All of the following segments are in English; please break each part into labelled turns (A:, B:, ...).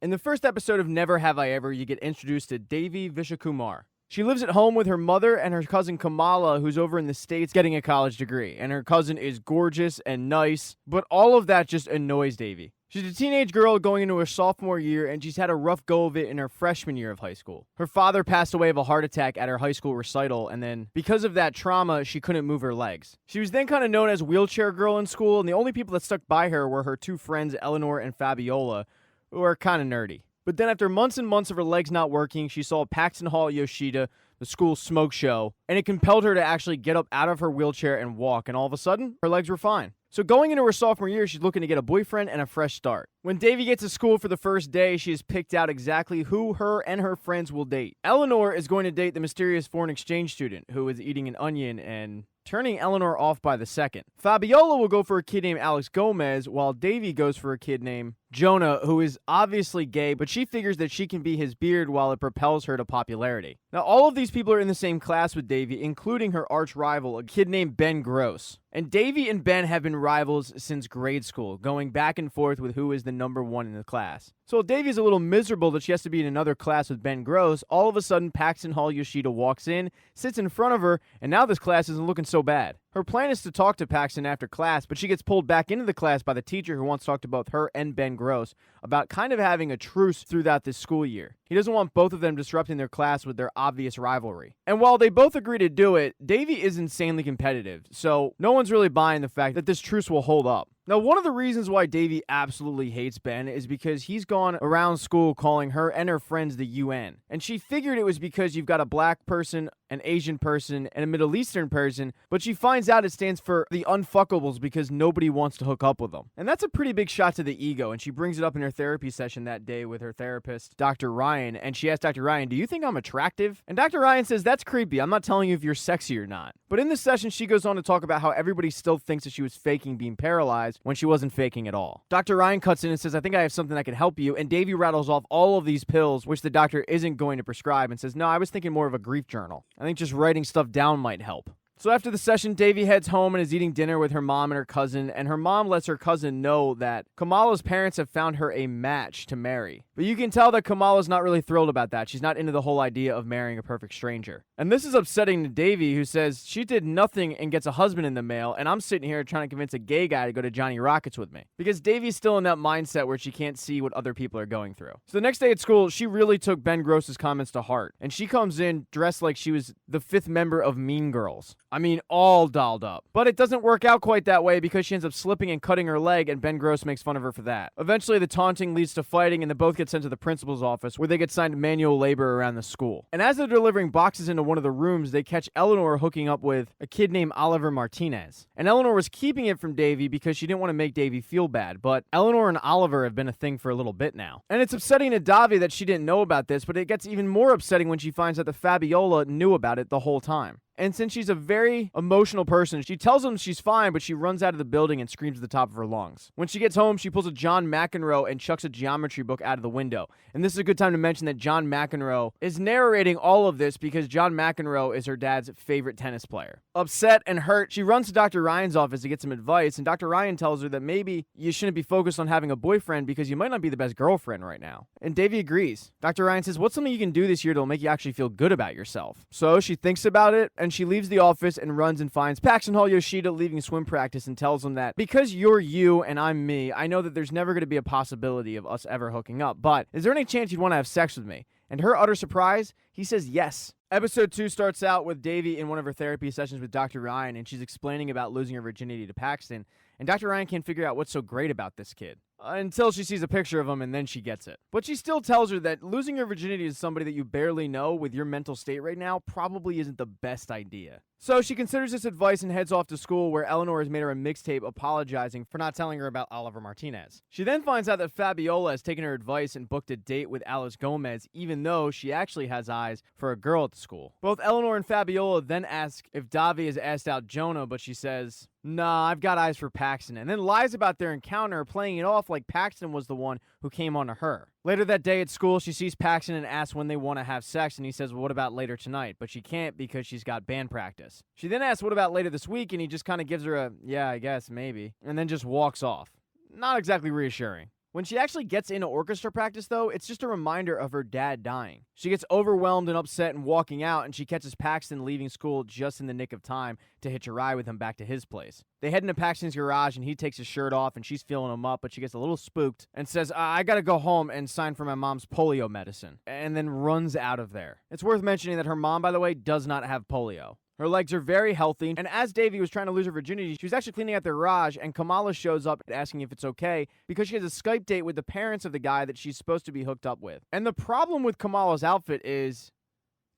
A: In the first episode of Never Have I Ever, you get introduced to Devi Vishakumar. She lives at home with her mother and her cousin Kamala, who's over in the States getting a college degree. And her cousin is gorgeous and nice, but all of that just annoys Devi. She's a teenage girl going into her sophomore year, and she's had a rough go of it in her freshman year of high school. Her father passed away of a heart attack at her high school recital, and then because of that trauma, she couldn't move her legs. She was then kind of known as wheelchair girl in school, and the only people that stuck by her were her two friends, Eleanor and Fabiola, who are kind of nerdy. But then after months and months of her legs not working, she saw Paxton Hall-Yoshida, the school's smoke show, and it compelled her to actually get up out of her wheelchair and walk, and all of a sudden, her legs were fine. So going into her sophomore year, she's looking to get a boyfriend and a fresh start. When Devi gets to school for the first day, she has picked out exactly who her and her friends will date. Eleanor is going to date the mysterious foreign exchange student who is eating an onion and turning Eleanor off by the second. Fabiola will go for a kid named Alex Gomez, while Devi goes for a kid named Jonah, who is obviously gay, but she figures that she can be his beard while it propels her to popularity. Now, all of these people are in the same class with Devi, including her arch rival, a kid named Ben Gross. And Devi and Ben have been rivals since grade school, going back and forth with who is the number one in the class. So while Devi is a little miserable that she has to be in another class with Ben Gross, all of a sudden Paxton Hall-Yoshida walks in, sits in front of her, and now this class isn't looking so bad. Her plan is to talk to Paxton after class, but she gets pulled back into the class by the teacher who wants to talk to both her and Ben Gross about kind of having a truce throughout this school year. He doesn't want both of them disrupting their class with their obvious rivalry. And while they both agree to do it, Devi is insanely competitive, so no one's really buying the fact that this truce will hold up. Now, one of the reasons why Devi absolutely hates Ben is because he's gone around school calling her and her friends the UN. And she figured it was because you've got a black person, an Asian person, and a Middle Eastern person, but she finds out it stands for the unfuckables because nobody wants to hook up with them. And that's a pretty big shot to the ego, and she brings it up in her therapy session that day with her therapist, Dr. Ryan, and she asks Dr. Ryan, "Do you think I'm attractive?" And Dr. Ryan says, "That's creepy. I'm not telling you if you're sexy or not." But in this session, she goes on to talk about how everybody still thinks that she was faking being paralyzed when she wasn't faking at all. Dr. Ryan cuts in and says, "I think I have something that can help you," and Devi rattles off all of these pills, which the doctor isn't going to prescribe, and says, "No, I was thinking more of a grief journal. I think just writing stuff down might help." So after the session, Devi heads home and is eating dinner with her mom and her cousin, and her mom lets her cousin know that Kamala's parents have found her a match to marry. But you can tell that Kamala's not really thrilled about that. She's not into the whole idea of marrying a perfect stranger. And this is upsetting to Devi, who says she did nothing and gets a husband in the mail, and I'm sitting here trying to convince a gay guy to go to Johnny Rockets with me. Because Devi's still in that mindset where she can't see what other people are going through. So the next day at school, she really took Ben Gross's comments to heart, and she comes in dressed like she was the fifth member of Mean Girls. I mean, all dolled up. But it doesn't work out quite that way because she ends up slipping and cutting her leg, and Ben Gross makes fun of her for that. Eventually, the taunting leads to fighting, and they both get sent to the principal's office, where they get signed manual labor around the school. And as they're delivering boxes into one of the rooms, they catch Eleanor hooking up with a kid named Oliver Martinez. And Eleanor was keeping it from Devi because she didn't want to make Devi feel bad, but Eleanor and Oliver have been a thing for a little bit now. And it's upsetting to Devi that she didn't know about this, but it gets even more upsetting when she finds out that Fabiola knew about it the whole time. And since she's a very emotional person, she tells him she's fine, but she runs out of the building and screams at the top of her lungs. When she gets home, she pulls a John McEnroe and chucks a geometry book out of the window. And this is a good time to mention that John McEnroe is narrating all of this because John McEnroe is her dad's favorite tennis player. Upset and hurt, she runs to Dr. Ryan's office to get some advice, and Dr. Ryan tells her that maybe you shouldn't be focused on having a boyfriend because you might not be the best girlfriend right now. And Devi agrees. Dr. Ryan says, "What's something you can do this year that'll make you actually feel good about yourself?" So she thinks about it, and she leaves the office and runs and finds Paxton Hall-Yoshida leaving swim practice and tells him that because you're you and I'm me, I know that there's never going to be a possibility of us ever hooking up, but is there any chance you'd want to have sex with me? And her utter surprise, he says yes. Episode 2 starts out with Devi in one of her therapy sessions with Dr. Ryan, and she's explaining about losing her virginity to Paxton, and Dr. Ryan can't figure out what's so great about this kid. Until she sees a picture of him, and then she gets it. But she still tells her that losing your virginity to somebody that you barely know with your mental state right now probably isn't the best idea. So she considers this advice and heads off to school, where Eleanor has made her a mixtape apologizing for not telling her about Oliver Martinez. She then finds out that Fabiola has taken her advice and booked a date with Alex Gomez, even though she actually has eyes for a girl at the school. Both Eleanor and Fabiola then ask if Devi has asked out Jonah, but she says, "Nah, I've got eyes for Paxton," and then lies about their encounter, playing it off like Paxton was the one who came on to her. Later that day at school, she sees Paxton and asks when they want to have sex, and he says, "Well, what about later tonight?" But she can't because she's got band practice. She then asks, "What about later this week?" and he just kind of gives her a, "Yeah, I guess, maybe," and then just walks off. Not exactly reassuring. When she actually gets into orchestra practice, though, it's just a reminder of her dad dying. She gets overwhelmed and upset and walking out, and she catches Paxton leaving school just in the nick of time to hitch a ride with him back to his place. They head into Paxton's garage, and he takes his shirt off, and she's feeling him up, but she gets a little spooked and says, I gotta go home and sign for my mom's polio medicine, and then runs out of there. It's worth mentioning that her mom, by the way, does not have polio. Her legs are very healthy, and as Davy was trying to lose her virginity, she was actually cleaning out the garage, and Kamala shows up asking if it's okay because she has a Skype date with the parents of the guy that she's supposed to be hooked up with. And the problem with Kamala's outfit is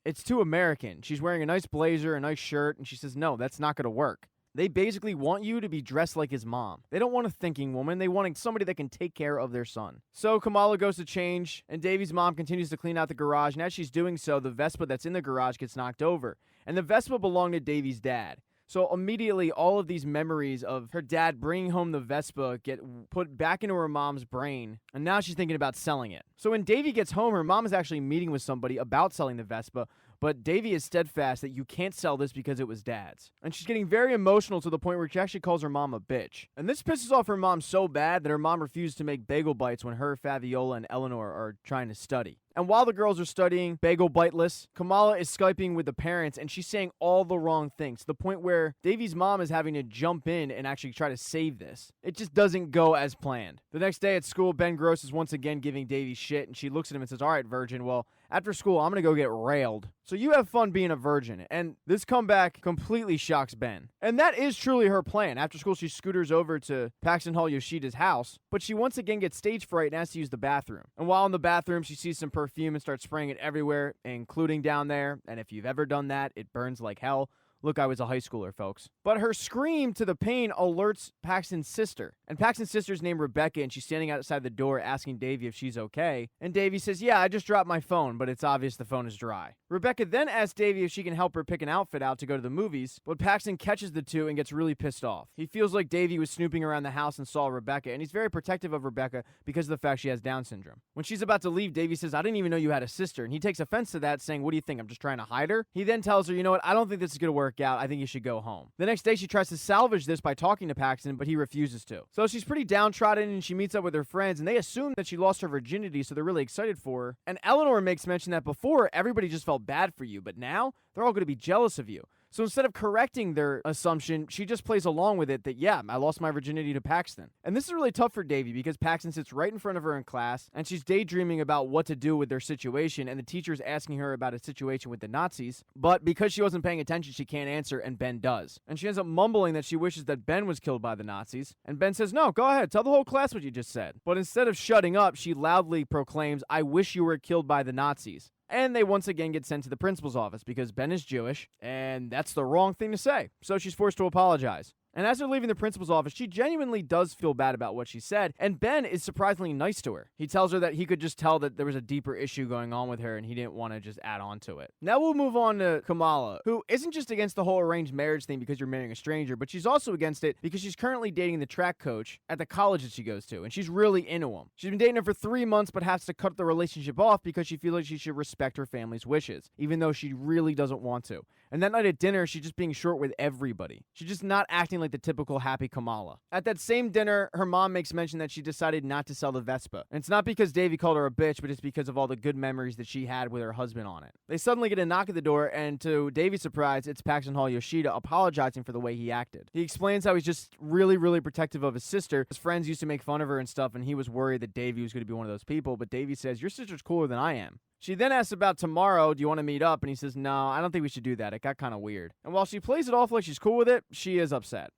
A: it's too American. She's wearing a nice blazer, a nice shirt, and she says, no, that's not going to work. They basically want you to be dressed like his mom. They don't want a thinking woman. They want somebody that can take care of their son. So Kamala goes to change, and Davy's mom continues to clean out the garage, and as she's doing so, the Vespa that's in the garage gets knocked over. And the Vespa belonged to Davy's dad. So immediately, all of these memories of her dad bringing home the Vespa get put back into her mom's brain, and now she's thinking about selling it. So when Davy gets home, her mom is actually meeting with somebody about selling the Vespa, but Davy is steadfast that you can't sell this because it was dad's. And she's getting very emotional to the point where she actually calls her mom a bitch. And this pisses off her mom so bad that her mom refused to make bagel bites when her, Fabiola, and Eleanor are trying to study. And while the girls are studying bagel biteless, Kamala is Skyping with the parents, and she's saying all the wrong things to the point where Davy's mom is having to jump in and actually try to save this. It just doesn't go as planned. The next day at school, Ben Gross is once again giving Davy shit, and she looks at him and says, all right, virgin, well, after school, I'm going to go get railed. So you have fun being a virgin. And this comeback completely shocks Ben. And that is truly her plan. After school, she scooters over to Paxton Hall-Yoshida's house, but she once again gets stage fright and has to use the bathroom. And while in the bathroom, she sees some perfume and starts spraying it everywhere, including down there. And if you've ever done that, it burns like hell. Look, I was a high schooler, folks. But her scream to the pain alerts Paxton's sister. And Paxton's sister's named Rebecca, and she's standing outside the door asking Davy if she's okay. And Davy says, yeah, I just dropped my phone, but it's obvious the phone is dry. Rebecca then asks Davy if she can help her pick an outfit out to go to the movies, but Paxton catches the two and gets really pissed off. He feels like Davy was snooping around the house and saw Rebecca, and he's very protective of Rebecca because of the fact she has Down syndrome. When she's about to leave, Davy says, I didn't even know you had a sister, and he takes offense to that, saying, what do you think, I'm just trying to hide her? He then tells her, you know what, I don't think this is going to work out. I think you should go home. The next day, she tries to salvage this by talking to Paxton, but he refuses to. So she's pretty downtrodden, and she meets up with her friends, and they assume that she lost her virginity, so they're really excited for her. And Eleanor makes mention that before, everybody just felt bad for you, but now they're all going to be jealous of you. So instead of correcting their assumption, she just plays along with it that, yeah, I lost my virginity to Paxton. And this is really tough for Davy because Paxton sits right in front of her in class, and she's daydreaming about what to do with their situation, and the teacher's asking her about a situation with the Nazis. But because she wasn't paying attention, she can't answer, and Ben does. And she ends up mumbling that she wishes that Ben was killed by the Nazis. And Ben says, no, go ahead, tell the whole class what you just said. But instead of shutting up, she loudly proclaims, I wish you were killed by the Nazis. And they once again get sent to the principal's office because Ben is Jewish, and that's the wrong thing to say. So she's forced to apologize. And as they're leaving the principal's office, she genuinely does feel bad about what she said, and Ben is surprisingly nice to her. He tells her that he could just tell that there was a deeper issue going on with her, and he didn't want to just add on to it. Now we'll move on to Kamala, who isn't just against the whole arranged marriage thing because you're marrying a stranger, but she's also against it because she's currently dating the track coach at the college that she goes to, and she's really into him. She's been dating him for 3 months, but has to cut the relationship off because she feels like she should respect her family's wishes, even though she really doesn't want to. And that night at dinner, she's just being short with everybody. She's just not acting like the typical happy Kamala. At that same dinner, her mom makes mention that she decided not to sell the Vespa. And it's not because Davy called her a bitch, but it's because of all the good memories that she had with her husband on it. They suddenly get a knock at the door, and to Davy's surprise, it's Paxton Hall-Yoshida apologizing for the way he acted. He explains how he's just really, really protective of his sister. His friends used to make fun of her and stuff, and he was worried that Davy was going to be one of those people, but Davy says, your sister's cooler than I am. She then asks about tomorrow, do you want to meet up? And he says, no, I don't think we should do that. It got kind of weird. And while she plays it off like she's cool with it, she is upset.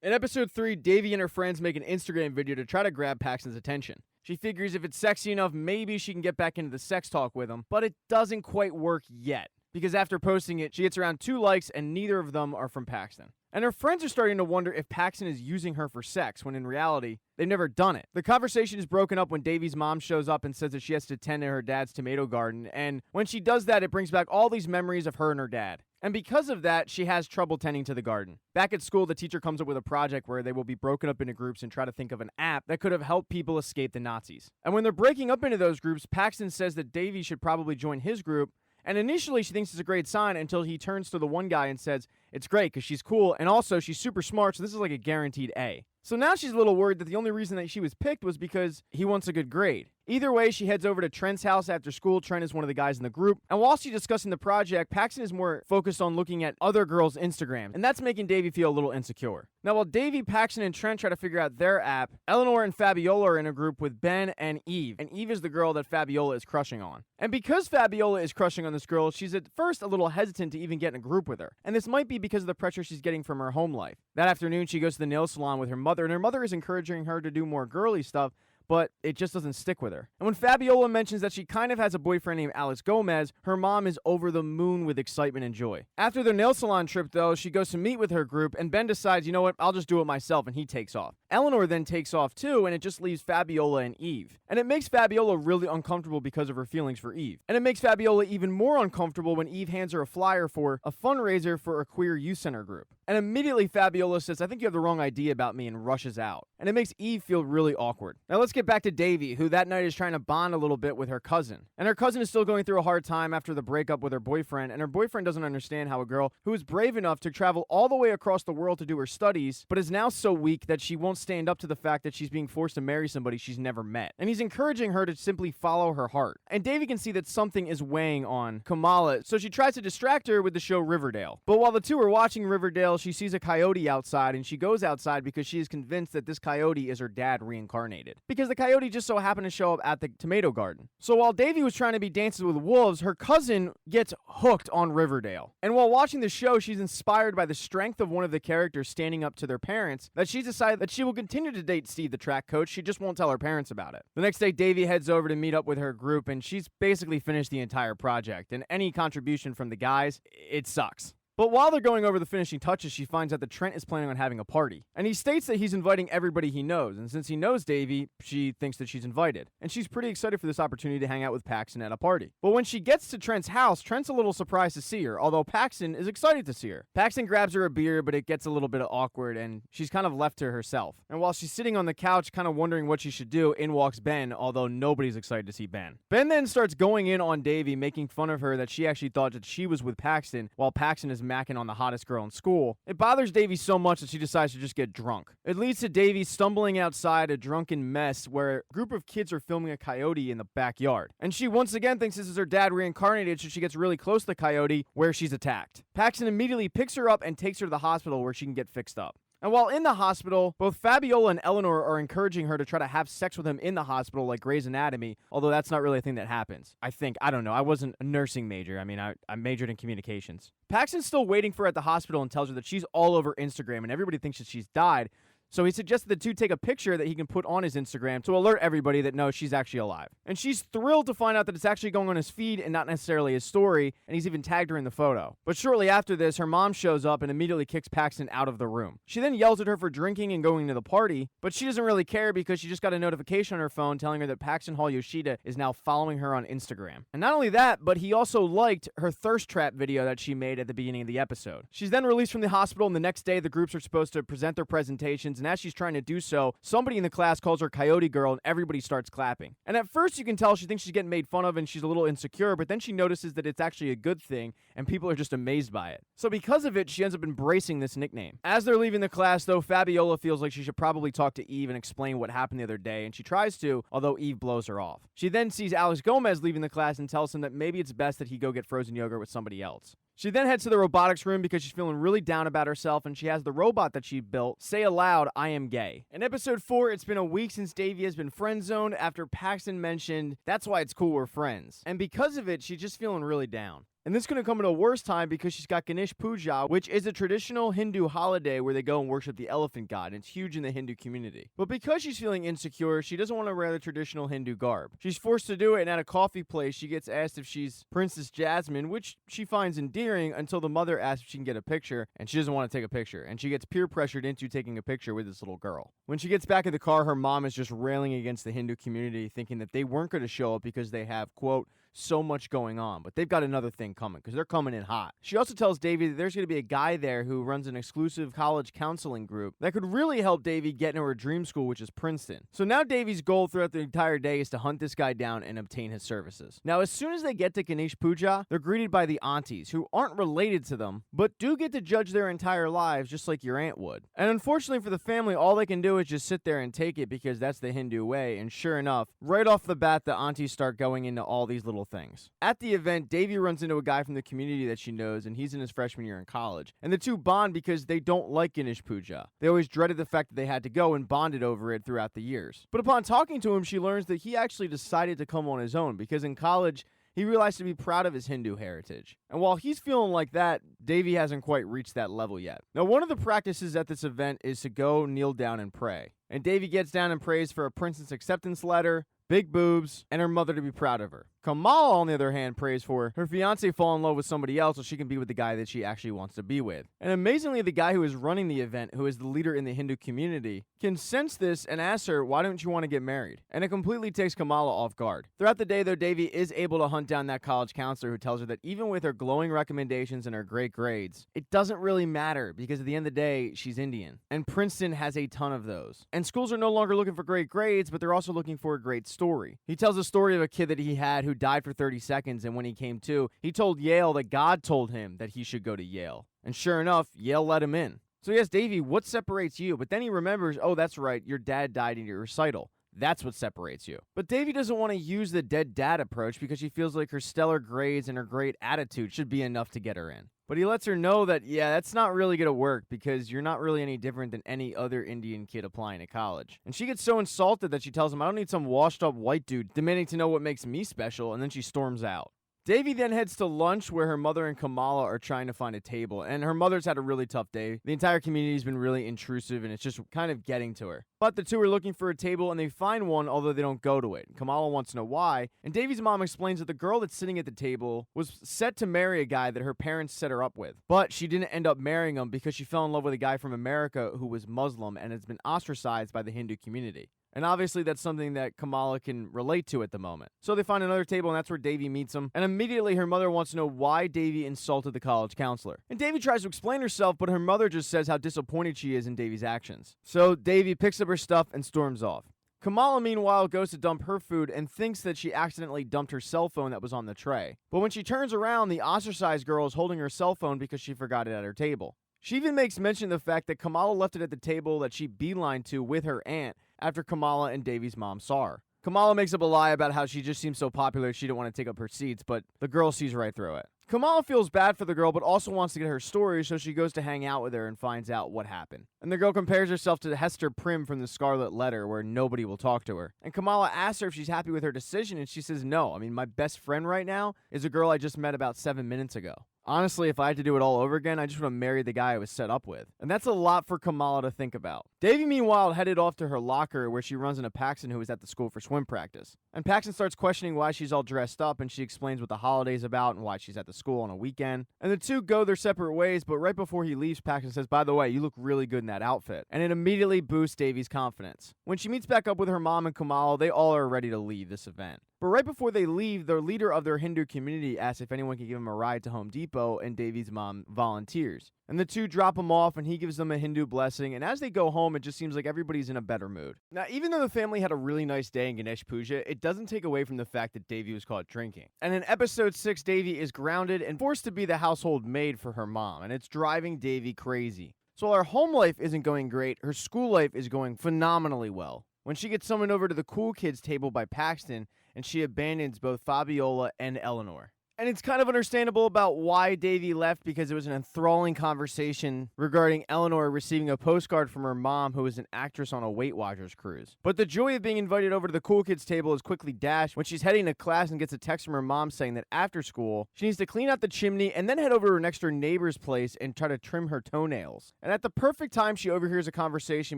A: In episode 3, Davy and her friends make an Instagram video to try to grab Paxton's attention. She figures if it's sexy enough, maybe she can get back into the sex talk with him, but it doesn't quite work yet. Because after posting it, she gets around 2 likes, and neither of them are from Paxton. And her friends are starting to wonder if Paxton is using her for sex, when in reality, they've never done it. The conversation is broken up when Davy's mom shows up and says that she has to tend to her dad's tomato garden, and when she does that, it brings back all these memories of her and her dad. And because of that, she has trouble tending to the garden. Back at school, the teacher comes up with a project where they will be broken up into groups and try to think of an app that could have helped people escape the Nazis. And when they're breaking up into those groups, Paxton says that Davy should probably join his group. And initially, she thinks it's a great sign until he turns to the one guy and says, it's great because she's cool, and also she's super smart, so this is like a guaranteed A. So now she's a little worried that the only reason that she was picked was because he wants a good grade. Either way, she heads over to Trent's house after school. Trent is one of the guys in the group. And while she's discussing the project, Paxton is more focused on looking at other girls' Instagrams. And that's making Davy feel a little insecure. Now, while Davy, Paxton, and Trent try to figure out their app, Eleanor and Fabiola are in a group with Ben and Eve. And Eve is the girl that Fabiola is crushing on. And because Fabiola is crushing on this girl, she's at first a little hesitant to even get in a group with her. And this might be because of the pressure she's getting from her home life. That afternoon, she goes to the nail salon with her mother, and her mother is encouraging her to do more girly stuff, but it just doesn't stick with her. And when Fabiola mentions that she kind of has a boyfriend named Alex Gomez, her mom is over the moon with excitement and joy. After their nail salon trip, though, she goes to meet with her group, and Ben decides, you know what, I'll just do it myself, and he takes off. Eleanor then takes off too, and it just leaves Fabiola and Eve. And it makes Fabiola really uncomfortable because of her feelings for Eve. And it makes Fabiola even more uncomfortable when Eve hands her a flyer for a fundraiser for a queer youth center group. And immediately Fabiola says, I think you have the wrong idea about me, and rushes out. And it makes Eve feel really awkward. Now let's get back to Davy, who that night is trying to bond a little bit with her cousin. And her cousin is still going through a hard time after the breakup with her boyfriend, and her boyfriend doesn't understand how a girl who is brave enough to travel all the way across the world to do her studies, but is now so weak that she won't stand up to the fact that she's being forced to marry somebody she's never met. And he's encouraging her to simply follow her heart. And Davy can see that something is weighing on Kamala, so she tries to distract her with the show Riverdale. But while the two are watching Riverdale, she sees a coyote outside, and she goes outside because she is convinced that this coyote is her dad reincarnated. Because the coyote just so happened to show up at the tomato garden. So while Davy was trying to be Dances with Wolves, her cousin gets hooked on Riverdale. And while watching the show, she's inspired by the strength of one of the characters standing up to their parents, that she's decided that she will continue to date Steve, the track coach. She just won't tell her parents about it. The next day, Davy heads over to meet up with her group, and she's basically finished the entire project. And any contribution from the guys, it sucks. But while they're going over the finishing touches, she finds out that Trent is planning on having a party. And he states that he's inviting everybody he knows, and since he knows Davy, she thinks that she's invited. And she's pretty excited for this opportunity to hang out with Paxton at a party. But when she gets to Trent's house, Trent's a little surprised to see her, although Paxton is excited to see her. Paxton grabs her a beer, but it gets a little bit awkward, and she's kind of left to herself. And while she's sitting on the couch, kind of wondering what she should do, in walks Ben, although nobody's excited to see Ben. Ben then starts going in on Davy, making fun of her that she actually thought that she was with Paxton, while Paxton is macking on the hottest girl in school. It bothers Davy so much that she decides to just get drunk. It leads to Davy stumbling outside a drunken mess where a group of kids are filming a coyote in the backyard. And she once again thinks this is her dad reincarnated, so she gets really close to the coyote, where she's attacked. Paxton immediately picks her up and takes her to the hospital where she can get fixed up. And while in the hospital, both Fabiola and Eleanor are encouraging her to try to have sex with him in the hospital like Grey's Anatomy, although that's not really a thing that happens. I don't know. I wasn't a nursing major. I majored in communications. Paxton's still waiting for her at the hospital and tells her that she's all over Instagram and everybody thinks that she's died. So he suggested the two take a picture that he can put on his Instagram to alert everybody that no, she's actually alive. And she's thrilled to find out that it's actually going on his feed and not necessarily his story, and he's even tagged her in the photo. But shortly after this, her mom shows up and immediately kicks Paxton out of the room. She then yells at her for drinking and going to the party, but she doesn't really care because she just got a notification on her phone telling her that Paxton Hall-Yoshida is now following her on Instagram. And not only that, but he also liked her thirst trap video that she made at the beginning of the episode. She's then released from the hospital, and the next day the groups are supposed to present their presentations, and as she's trying to do so, somebody in the class calls her Coyote Girl, and everybody starts clapping. And at first you can tell she thinks she's getting made fun of and she's a little insecure, but then she notices that it's actually a good thing, and people are just amazed by it. So because of it, she ends up embracing this nickname. As they're leaving the class, though, Fabiola feels like she should probably talk to Eve and explain what happened the other day, and she tries to, although Eve blows her off. She then sees Alex Gomez leaving the class and tells him that maybe it's best that he go get frozen yogurt with somebody else. She then heads to the robotics room because she's feeling really down about herself, and she has the robot that she built say aloud, "I am gay." In episode 4, it's been a week since Davy has been friend-zoned after Paxton mentioned, "That's why it's cool we're friends." And because of it, she's just feeling really down. And this is going to come at a worse time because she's got Ganesh Puja, which is a traditional Hindu holiday where they go and worship the elephant god, and it's huge in the Hindu community. But because she's feeling insecure, she doesn't want to wear the traditional Hindu garb. She's forced to do it, and at a coffee place, she gets asked if she's Princess Jasmine, which she finds endearing until the mother asks if she can get a picture, and she doesn't want to take a picture, and she gets peer pressured into taking a picture with this little girl. When she gets back in the car, her mom is just railing against the Hindu community, thinking that they weren't going to show up because they have, quote, so much going on, but they've got another thing coming because they're coming in hot. She also tells Davy that there's going to be a guy there who runs an exclusive college counseling group that could really help Davy get into her dream school, which is Princeton. So now Davy's goal throughout the entire day is to hunt this guy down and obtain his services. Now, as soon as they get to Ganesh Puja, they're greeted by the aunties, who aren't related to them, but do get to judge their entire lives just like your aunt would. And unfortunately for the family, all they can do is just sit there and take it because that's the Hindu way, and sure enough, right off the bat, the aunties start going into all these little things. At the event, Davy runs into a guy from the community that she knows, and he's in his freshman year in college. And the two bond because they don't like Ganesh Puja. They always dreaded the fact that they had to go and bonded over it throughout the years. But upon talking to him, she learns that he actually decided to come on his own because in college, he realized to be proud of his Hindu heritage. And while he's feeling like that, Davy hasn't quite reached that level yet. Now, one of the practices at this event is to go kneel down and pray. And Davy gets down and prays for a Princeton's acceptance letter, big boobs, and her mother to be proud of her. Kamala, on the other hand, prays for her fiance fall in love with somebody else so she can be with the guy that she actually wants to be with. And amazingly, the guy who is running the event, who is the leader in the Hindu community, can sense this and asks her, why don't you want to get married? And it completely takes Kamala off guard. Throughout the day, though, Davy is able to hunt down that college counselor who tells her that even with her glowing recommendations and her great grades, it doesn't really matter because at the end of the day, she's Indian. And Princeton has a ton of those. And schools are no longer looking for great grades, but they're also looking for a great story. He tells a story of a kid that he had who died for 30 seconds, and when he came to, he told Yale that God told him that he should go to Yale. And sure enough, Yale let him in. So he asks Davy, what separates you? But then he remembers, oh, that's right, your dad died in your recital. That's what separates you. But Davy doesn't want to use the dead dad approach because she feels like her stellar grades and her great attitude should be enough to get her in. But he lets her know that, yeah, that's not really going to work because you're not really any different than any other Indian kid applying to college. And she gets so insulted that she tells him, I don't need some washed up white dude demanding to know what makes me special, and then she storms out. Davy then heads to lunch where her mother and Kamala are trying to find a table, and her mother's had a really tough day. The entire community's been really intrusive, and it's just kind of getting to her. But the two are looking for a table, and they find one, although they don't go to it. Kamala wants to know why, and Davy's mom explains that the girl that's sitting at the table was set to marry a guy that her parents set her up with. But she didn't end up marrying him because she fell in love with a guy from America who was Muslim and has been ostracized by the Hindu community. And obviously that's something that Kamala can relate to at the moment. So they find another table, and that's where Davy meets him. And immediately her mother wants to know why Davy insulted the college counselor. And Davy tries to explain herself, but her mother just says how disappointed she is in Davy's actions. So Davy picks up her stuff and storms off. Kamala, meanwhile, goes to dump her food and thinks that she accidentally dumped her cell phone that was on the tray. But when she turns around, the ostracized girl is holding her cell phone because she forgot it at her table. She even makes mention of the fact that Kamala left it at the table that she beelined to with her aunt after Kamala and Davy's mom saw her. Kamala makes up a lie about how she just seems so popular she didn't want to take up her seats, but the girl sees right through it. Kamala feels bad for the girl, but also wants to get her story, so she goes to hang out with her and finds out what happened. And the girl compares herself to Hester Prynne from The Scarlet Letter, where nobody will talk to her. And Kamala asks her if she's happy with her decision, and she says no. I mean, my best friend right now is a girl I just met about 7 minutes ago. Honestly, if I had to do it all over again, I just want to marry the guy I was set up with. And that's a lot for Kamala to think about. Davy, meanwhile, headed off to her locker where she runs into Paxton, who is at the school for swim practice. And Paxton starts questioning why she's all dressed up, and she explains what the holiday's about and why she's at the school on a weekend. And the two go their separate ways, but right before he leaves, Paxton says, by the way, you look really good in that outfit. And it immediately boosts Davy's confidence. When she meets back up with her mom and Kamala, they all are ready to leave this event. But right before they leave, the leader of their Hindu community asks if anyone can give him a ride to Home Depot, and Davy's mom volunteers. And the two drop him off, and he gives them a Hindu blessing, and as they go home, it just seems like everybody's in a better mood. Now, even though the family had a really nice day in Ganesh Puja, it doesn't take away from the fact that Davy was caught drinking. And in episode 6, Davy is grounded and forced to be the household maid for her mom, and it's driving Davy crazy. So while her home life isn't going great, her school life is going phenomenally well. When she gets summoned over to the cool kids table by Paxton, and she abandons both Fabiola and Eleanor. And it's kind of understandable about why Davy left, because it was an enthralling conversation regarding Eleanor receiving a postcard from her mom, who was an actress on a Weight Watchers cruise. But the joy of being invited over to the cool kids table is quickly dashed when she's heading to class and gets a text from her mom saying that after school, she needs to clean out the chimney and then head over to her next door neighbor's place and try to trim her toenails. And at the perfect time, she overhears a conversation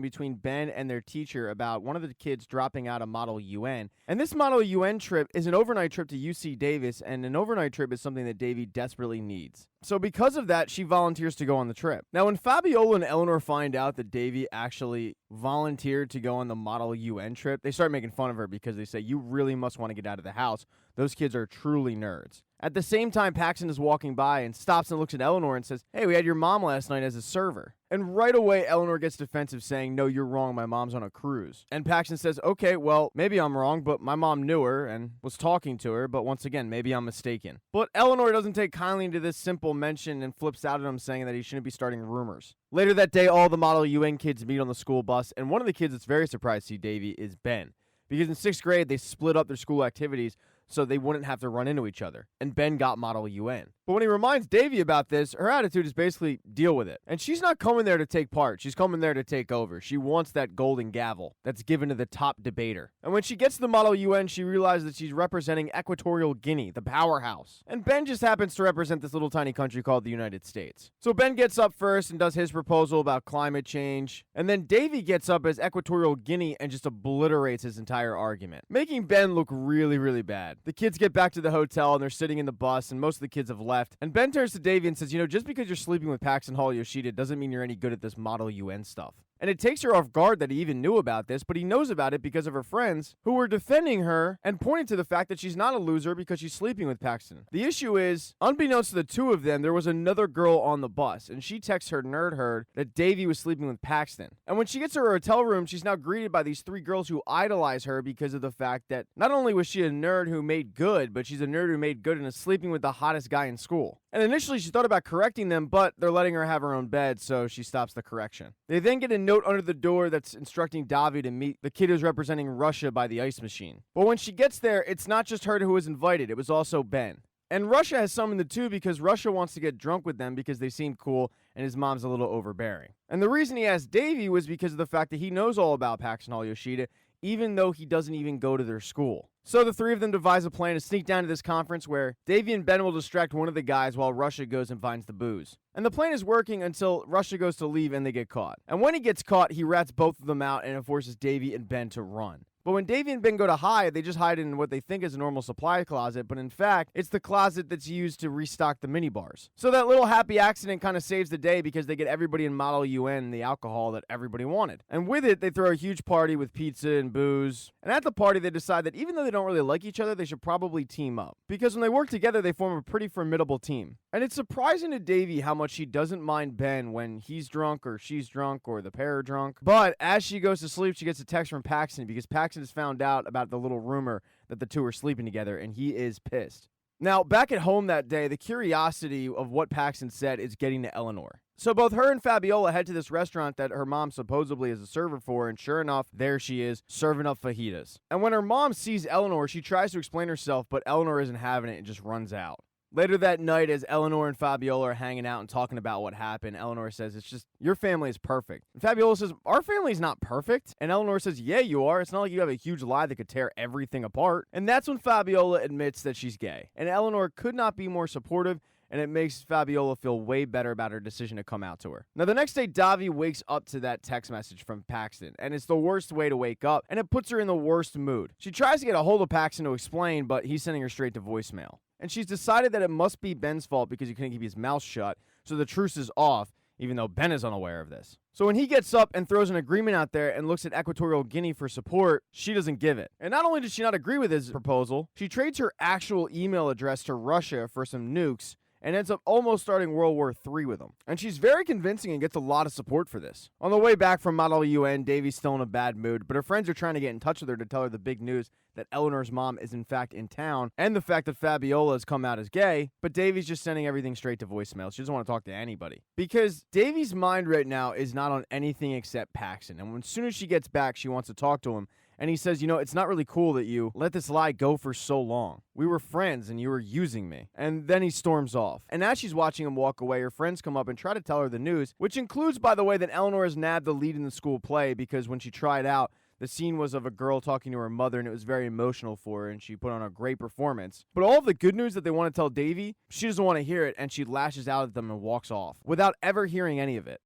A: between Ben and their teacher about one of the kids dropping out of Model UN. And this Model UN trip is an overnight trip to UC Davis, and an overnight trip is something that Davy desperately needs. So because of that, she volunteers to go on the trip. Now, when Fabiola and Eleanor find out that Davy actually volunteered to go on the Model UN trip, they start making fun of her because they say, you really must want to get out of the house. Those kids are truly nerds. At the same time, Paxton is walking by and stops and looks at Eleanor and says, "Hey, we had your mom last night as a server." And right away, Eleanor gets defensive, saying, "No, you're wrong. My mom's on a cruise." And Paxton says, "Okay, well, maybe I'm wrong, but my mom knew her and was talking to her, but once again, maybe I'm mistaken." But Eleanor doesn't take kindly to this simple mention and flips out at him, saying that he shouldn't be starting rumors. Later that day, all the Model UN kids meet on the school bus, and one of the kids that's very surprised to see Davy is Ben. Because in 6th grade, they split up their school activities so they wouldn't have to run into each other. And Ben got Model UN. But when he reminds Davy about this, her attitude is basically deal with it. And she's not coming there to take part. She's coming there to take over. She wants that golden gavel that's given to the top debater. And when she gets to the Model UN, she realizes that she's representing Equatorial Guinea, the powerhouse. And Ben just happens to represent this little tiny country called the United States. So Ben gets up first and does his proposal about climate change. And then Davy gets up as Equatorial Guinea and just obliterates his entire argument, making Ben look really, really bad. The kids get back to the hotel and they're sitting in the bus, and most of the kids have left. And Ben turns to Davy and says, just because you're sleeping with Paxton Hall-Yoshida doesn't mean you're any good at this Model UN stuff. And it takes her off guard that he even knew about this, but he knows about it because of her friends who were defending her and pointing to the fact that she's not a loser because she's sleeping with Paxton. The issue is, unbeknownst to the two of them, there was another girl on the bus, and she texts her nerd herd that Davy was sleeping with Paxton. And when she gets to her hotel room, she's now greeted by these 3 girls who idolize her because of the fact that not only was she a nerd who made good, but she's a nerd who made good and is sleeping with the hottest guy in school. And initially she thought about correcting them, but they're letting her have her own bed, so she stops the correction. They then get a note under the door that's instructing Davi to meet the kid who's representing Russia by the ice machine. But when she gets there, it's not just her who was invited, it was also Ben. And Russia has summoned the two because Russia wants to get drunk with them because they seem cool and his mom's a little overbearing. And the reason he asked Davy was because of the fact that he knows all about Paxton Hall-Yoshida, even though he doesn't even go to their school. So the 3 of them devise a plan to sneak down to this conference where Davy and Ben will distract one of the guys while Russia goes and finds the booze. And the plan is working until Russia goes to leave and they get caught. And when he gets caught, he rats both of them out and it forces Davy and Ben to run. But when Davy and Ben go to hide, they just hide in what they think is a normal supply closet, but in fact, it's the closet that's used to restock the mini bars. So that little happy accident kind of saves the day because they get everybody in Model UN the alcohol that everybody wanted. And with it, they throw a huge party with pizza and booze. And at the party, they decide that even though they don't really like each other, they should probably team up. Because when they work together, they form a pretty formidable team. And it's surprising to Davy how much she doesn't mind Ben when he's drunk or she's drunk or the pair are drunk. But as she goes to sleep, she gets a text from Paxton because Paxton has found out about the little rumor that the two are sleeping together, and he is pissed. Now, back at home that day, the curiosity of what Paxton said is getting to Eleanor. So both her and Fabiola head to this restaurant that her mom supposedly is a server for, and sure enough, there she is, serving up fajitas. And when her mom sees Eleanor, she tries to explain herself, but Eleanor isn't having it and just runs out. Later that night, as Eleanor and Fabiola are hanging out and talking about what happened, Eleanor says, "It's just, your family is perfect." And Fabiola says, "Our family's not perfect." And Eleanor says, "Yeah, you are. It's not like you have a huge lie that could tear everything apart." And that's when Fabiola admits that she's gay. And Eleanor could not be more supportive, and it makes Fabiola feel way better about her decision to come out to her. Now, the next day, Davi wakes up to that text message from Paxton, and it's the worst way to wake up, and it puts her in the worst mood. She tries to get a hold of Paxton to explain, but he's sending her straight to voicemail. And she's decided that it must be Ben's fault because he couldn't keep his mouth shut, so the truce is off, even though Ben is unaware of this. So when he gets up and throws an agreement out there and looks at Equatorial Guinea for support, she doesn't give it. And not only does she not agree with his proposal, she trades her actual email address to Russia for some nukes, and ends up almost starting World War III with them. And she's very convincing and gets a lot of support for this. On the way back from Model UN, Davy's still in a bad mood, but her friends are trying to get in touch with her to tell her the big news that Eleanor's mom is in fact in town, and the fact that Fabiola has come out as gay, but Davy's just sending everything straight to voicemail. She doesn't want to talk to anybody. Because Davy's mind right now is not on anything except Paxton, and as soon as she gets back, she wants to talk to him. And he says, it's not really cool that you let this lie go for so long. We were friends and you were using me. And then he storms off. And as she's watching him walk away, her friends come up and try to tell her the news, which includes, by the way, that Eleanor has nabbed the lead in the school play because when she tried out, the scene was of a girl talking to her mother, and it was very emotional for her, and she put on a great performance. But all of the good news that they want to tell Davy, she doesn't want to hear it, and she lashes out at them and walks off without ever hearing any of it.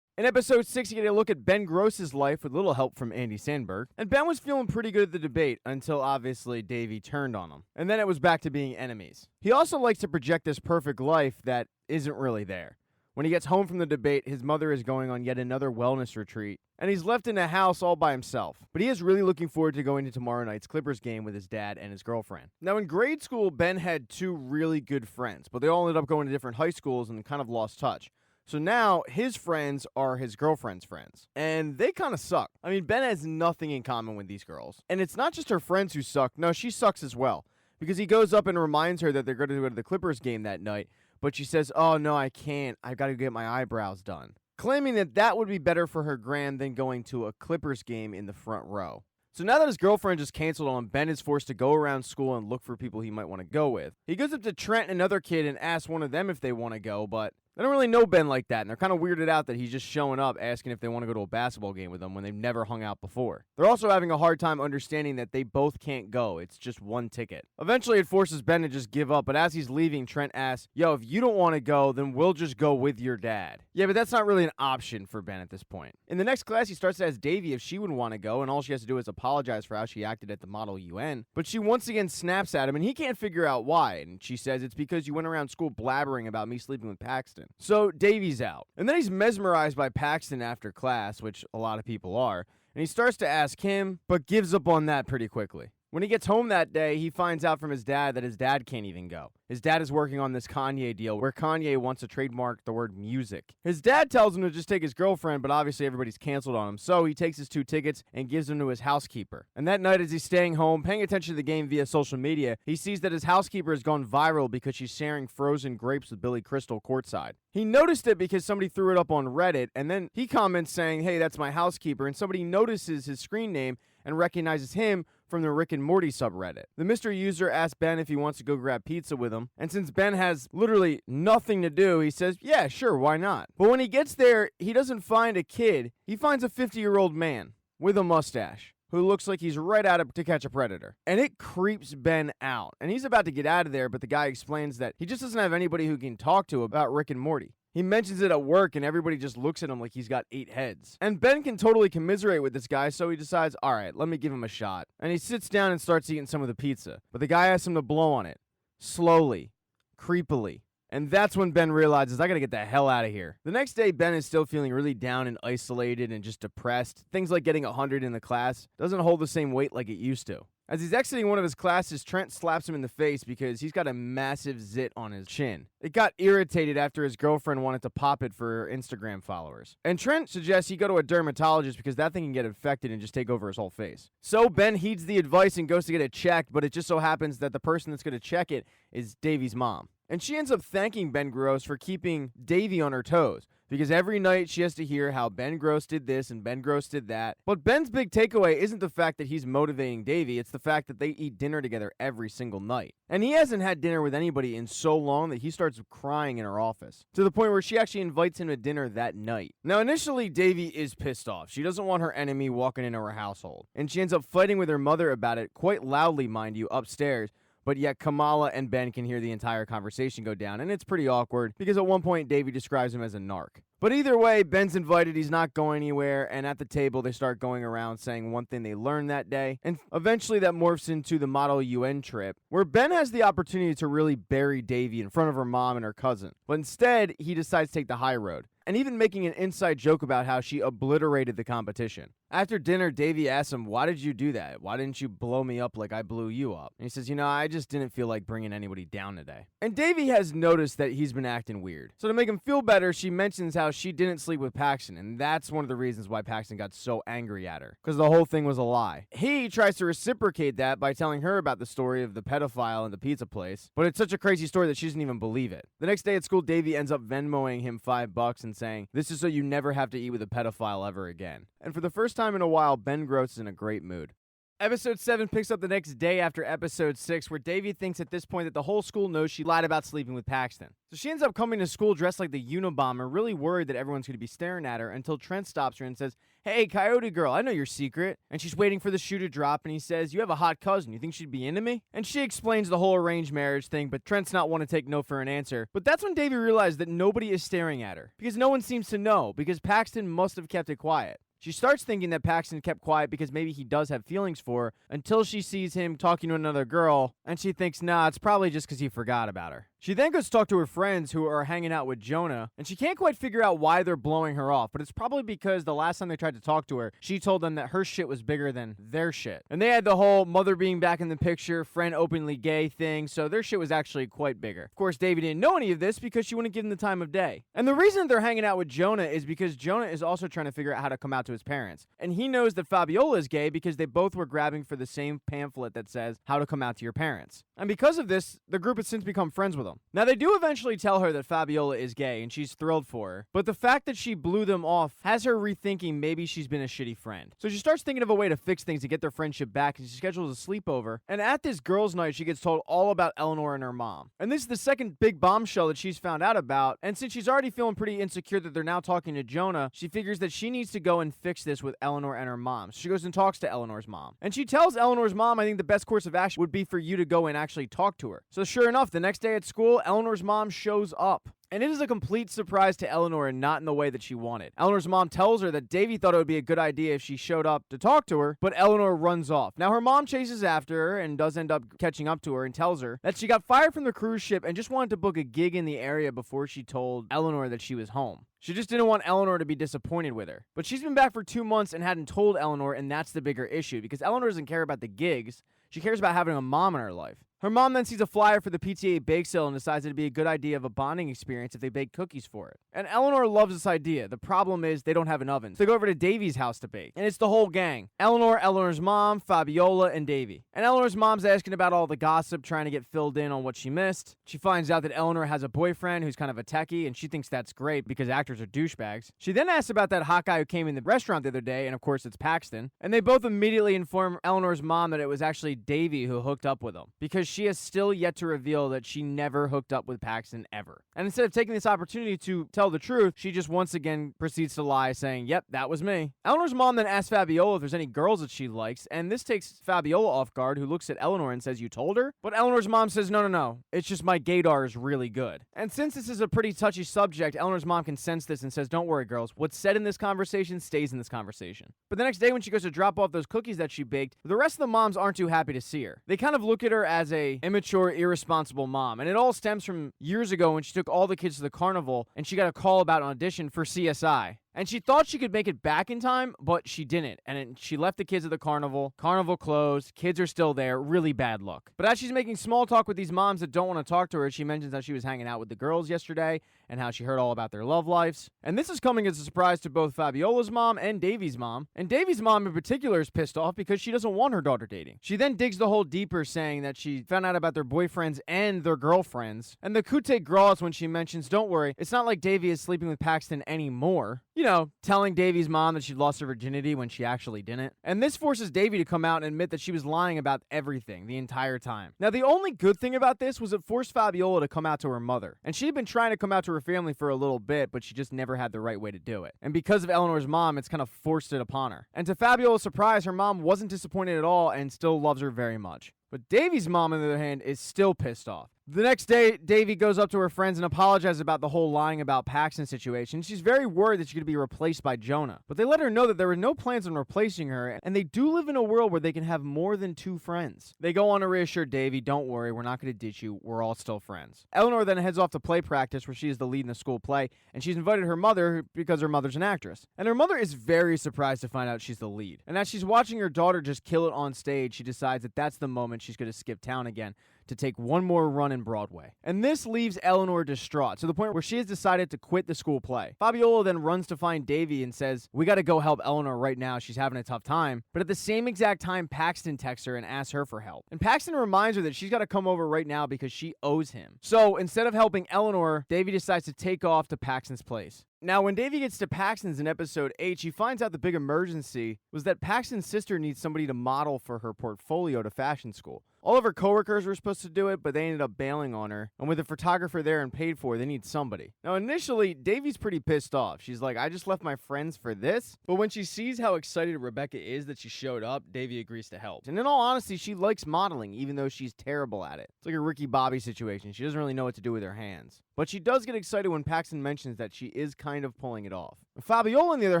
A: In episode 6, you get a look at Ben Gross's life with a little help from Andy Sandberg. And Ben was feeling pretty good at the debate until obviously Davy turned on him. And then it was back to being enemies. He also likes to project this perfect life that isn't really there. When he gets home from the debate, his mother is going on yet another wellness retreat, and he's left in the house all by himself. But he is really looking forward to going to tomorrow night's Clippers game with his dad and his girlfriend. Now, in grade school, Ben had two really good friends, but they all ended up going to different high schools and kind of lost touch. So now his friends are his girlfriend's friends, and they kind of suck. I mean, Ben has nothing in common with these girls. And it's not just her friends who suck. No, she sucks as well, because he goes up and reminds her that they're going to go to the Clippers game that night, but she says, "Oh, no, I can't. I've got to get my eyebrows done," claiming that that would be better for her gram than going to a Clippers game in the front row. So now that his girlfriend just canceled on him, Ben is forced to go around school and look for people he might want to go with. He goes up to Trent and another kid and asks one of them if they want to go, but they don't really know Ben like that, and they're kind of weirded out that he's just showing up asking if they want to go to a basketball game with them when they've never hung out before. They're also having a hard time understanding that they both can't go. It's just one ticket. Eventually, it forces Ben to just give up, but as he's leaving, Trent asks, "Yo, if you don't want to go, then we'll just go with your dad." Yeah, but that's not really an option for Ben at this point. In the next class, he starts to ask Davy if she would want to go, and all she has to do is apologize for how she acted at the Model UN. But she once again snaps at him, and he can't figure out why, and she says, "It's because you went around school blabbering about me sleeping with Paxton." So Davy's out. And then he's mesmerized by Paxton after class, which a lot of people are, and he starts to ask him, but gives up on that pretty quickly. When he gets home that day, he finds out from his dad that his dad can't even go. His dad is working on this Kanye deal where Kanye wants to trademark the word music. His dad tells him to just take his girlfriend, but obviously everybody's canceled on him, so he takes his 2 tickets and gives them to his housekeeper. And that night, as he's staying home, paying attention to the game via social media, he sees that his housekeeper has gone viral because she's sharing frozen grapes with Billy Crystal courtside. He noticed it because somebody threw it up on Reddit, and then he comments saying, "Hey, that's my housekeeper," and somebody notices his screen name and recognizes him from the Rick and Morty subreddit. The mystery user asks Ben if he wants to go grab pizza with him, and since Ben has literally nothing to do, he says, "Yeah, sure, why not?" But when he gets there, he doesn't find a kid. He finds a 50-year-old man with a mustache who looks like he's right out of To Catch a Predator. And it creeps Ben out. And he's about to get out of there, but the guy explains that he just doesn't have anybody who can talk to about Rick and Morty. He mentions it at work, and everybody just looks at him like he's got 8 heads. And Ben can totally commiserate with this guy, so he decides, all right, let me give him a shot. And he sits down and starts eating some of the pizza. But the guy asks him to blow on it. Slowly. Creepily. And that's when Ben realizes, I gotta get the hell out of here. The next day, Ben is still feeling really down and isolated and just depressed. Things like getting 100 in the class doesn't hold the same weight like it used to. As he's exiting one of his classes, Trent slaps him in the face because he's got a massive zit on his chin. It got irritated after his girlfriend wanted to pop it for her Instagram followers. And Trent suggests he go to a dermatologist because that thing can get infected and just take over his whole face. So Ben heeds the advice and goes to get it checked, but it just so happens that the person that's going to check it is Davy's mom. And she ends up thanking Ben Gross for keeping Davy on her toes, because every night she has to hear how Ben Gross did this and Ben Gross did that. But Ben's big takeaway isn't the fact that he's motivating Davy, it's the fact that they eat dinner together every single night. And he hasn't had dinner with anybody in so long that he starts crying in her office, to the point where she actually invites him to dinner that night. Now, initially, Davy is pissed off. She doesn't want her enemy walking into her household, and she ends up fighting with her mother about it, quite loudly, mind you, upstairs. But yet Kamala and Ben can hear the entire conversation go down, and it's pretty awkward because at one point Davy describes him as a narc. But either way, Ben's invited, he's not going anywhere, and at the table they start going around saying one thing they learned that day, and eventually that morphs into the Model UN trip, where Ben has the opportunity to really bury Davy in front of her mom and her cousin. But instead, he decides to take the high road, and even making an inside joke about how she obliterated the competition. After dinner, Davy asks him, "Why did you do that? Why didn't you blow me up like I blew you up?" And he says, I just didn't feel like bringing anybody down today. And Davy has noticed that he's been acting weird. So to make him feel better, she mentions how she didn't sleep with Paxton, and that's one of the reasons why Paxton got so angry at her, because the whole thing was a lie. He tries to reciprocate that by telling her about the story of the pedophile in the pizza place, but it's such a crazy story that she doesn't even believe it. The next day at school, Davy ends up Venmoing him $5 and saying, "This is so you never have to eat with a pedophile ever again." And for the first time in a while, Ben Gross is in a great mood. Episode 7 picks up the next day after Episode 6, where Davy thinks at this point that the whole school knows she lied about sleeping with Paxton. So she ends up coming to school dressed like the Unabomber, really worried that everyone's going to be staring at her, until Trent stops her and says, "Hey, Coyote Girl, I know your secret." And she's waiting for the shoe to drop, and he says, "You have a hot cousin. You think she'd be into me?" And she explains the whole arranged marriage thing, but Trent's not one to take no for an answer. But that's when Davy realized that nobody is staring at her, because no one seems to know, because Paxton must have kept it quiet. She starts thinking that Paxton kept quiet because maybe he does have feelings for her, until she sees him talking to another girl, and she thinks, nah, it's probably just because he forgot about her. She then goes to talk to her friends who are hanging out with Jonah, and she can't quite figure out why they're blowing her off, but it's probably because the last time they tried to talk to her, she told them that her shit was bigger than their shit. And they had the whole mother being back in the picture, friend openly gay thing, so their shit was actually quite bigger. Of course, Davy didn't know any of this because she wouldn't give him the time of day. And the reason they're hanging out with Jonah is because Jonah is also trying to figure out how to come out to his parents. And he knows that Fabiola is gay because they both were grabbing for the same pamphlet that says how to come out to your parents. And because of this, the group has since become friends with him. Now, they do eventually tell her that Fabiola is gay, and she's thrilled for her. But the fact that she blew them off has her rethinking maybe she's been a shitty friend. So she starts thinking of a way to fix things to get their friendship back, and she schedules a sleepover. And at this girls' night, she gets told all about Eleanor and her mom. And this is the second big bombshell that she's found out about. And since she's already feeling pretty insecure that they're now talking to Jonah, she figures that she needs to go and fix this with Eleanor and her mom. So she goes and talks to Eleanor's mom. And she tells Eleanor's mom, I think the best course of action would be for you to go and actually talk to her. So sure enough, the next day at school, Eleanor's mom shows up. And it is a complete surprise to Eleanor and not in the way that she wanted. Eleanor's mom tells her that Davy thought it would be a good idea if she showed up to talk to her, but Eleanor runs off. Now, her mom chases after her and does end up catching up to her and tells her that she got fired from the cruise ship and just wanted to book a gig in the area before she told Eleanor that she was home. She just didn't want Eleanor to be disappointed with her. But she's been back for 2 months and hadn't told Eleanor, and that's the bigger issue because Eleanor doesn't care about the gigs. She cares about having a mom in her life. Her mom then sees a flyer for the PTA bake sale and decides it'd be a good idea of a bonding experience if they bake cookies for it. And Eleanor loves this idea. The problem is they don't have an oven. So they go over to Davy's house to bake. And it's the whole gang. Eleanor, Eleanor's mom, Fabiola, and Davy. And Eleanor's mom's asking about all the gossip, trying to get filled in on what she missed. She finds out that Eleanor has a boyfriend who's kind of a techie, and she thinks that's great because actors are douchebags. She then asks about that hot guy who came in the restaurant the other day, and of course it's Paxton. And they both immediately inform Eleanor's mom that it was actually Davy who hooked up with him, because she has still yet to reveal that she never hooked up with Paxton ever. And instead of taking this opportunity to tell the truth, she just once again proceeds to lie, saying, yep, that was me. Eleanor's mom then asks Fabiola if there's any girls that she likes, and this takes Fabiola off guard, who looks at Eleanor and says, you told her? But Eleanor's mom says, no, it's just my gaydar is really good. And since this is a pretty touchy subject, Eleanor's mom can sense this and says, don't worry, girls, what's said in this conversation stays in this conversation. But the next day when she goes to drop off those cookies that she baked, the rest of the moms aren't too happy to see her. They kind of look at her as a immature, irresponsible mom. And it all stems from years ago when she took all the kids to the carnival and she got a call about an audition for CSI. And she thought she could make it back in time, but she didn't. And she left the kids at the carnival. Carnival closed. Kids are still there. Really bad luck. But as she's making small talk with these moms that don't want to talk to her, she mentions how she was hanging out with the girls yesterday and how she heard all about their love lives. And this is coming as a surprise to both Fabiola's mom and Davy's mom. And Davy's mom in particular is pissed off because she doesn't want her daughter dating. She then digs the hole deeper, saying that she found out about their boyfriends and their girlfriends. And the coup de grace when she mentions, don't worry, it's not like Davy is sleeping with Paxton anymore. You know, telling Davy's mom that she'd lost her virginity when she actually didn't. And this forces Davy to come out and admit that she was lying about everything the entire time. Now, the only good thing about this was it forced Fabiola to come out to her mother. And she'd been trying to come out to her family for a little bit, but she just never had the right way to do it. And because of Eleanor's mom, it's kind of forced it upon her. And to Fabiola's surprise, her mom wasn't disappointed at all and still loves her very much. But Davy's mom, on the other hand, is still pissed off. The next day, Davy goes up to her friends and apologizes about the whole lying about Paxton situation. She's very worried that she's going to be replaced by Jonah. But they let her know that there were no plans on replacing her, and they do live in a world where they can have more than 2 friends. They go on to reassure Davy, don't worry, we're not going to ditch you, we're all still friends. Eleanor then heads off to play practice, where she is the lead in the school play, and she's invited her mother because her mother's an actress. And her mother is very surprised to find out she's the lead. And as she's watching her daughter just kill it on stage, she decides that that's the moment she's going to skip town again to take one more run in Broadway. And this leaves Eleanor distraught, to the point where she has decided to quit the school play. Fabiola then runs to find Davy and says, we gotta go help Eleanor right now, she's having a tough time. But at the same exact time, Paxton texts her and asks her for help. And Paxton reminds her that she's gotta come over right now because she owes him. So instead of helping Eleanor, Davy decides to take off to Paxton's place. Now, when Davy gets to Paxton's in episode 8, she finds out the big emergency was that Paxton's sister needs somebody to model for her portfolio to fashion school. All of her coworkers were supposed to do it, but they ended up bailing on her. And with a photographer there and paid for, they need somebody. Now, initially, Davy's pretty pissed off. She's like, I just left my friends for this? But when she sees how excited Rebecca is that she showed up, Davy agrees to help. And in all honesty, she likes modeling, even though she's terrible at it. It's like a Ricky Bobby situation. She doesn't really know what to do with her hands. But she does get excited when Paxton mentions that she is kind of pulling it off. Fabiola, on the other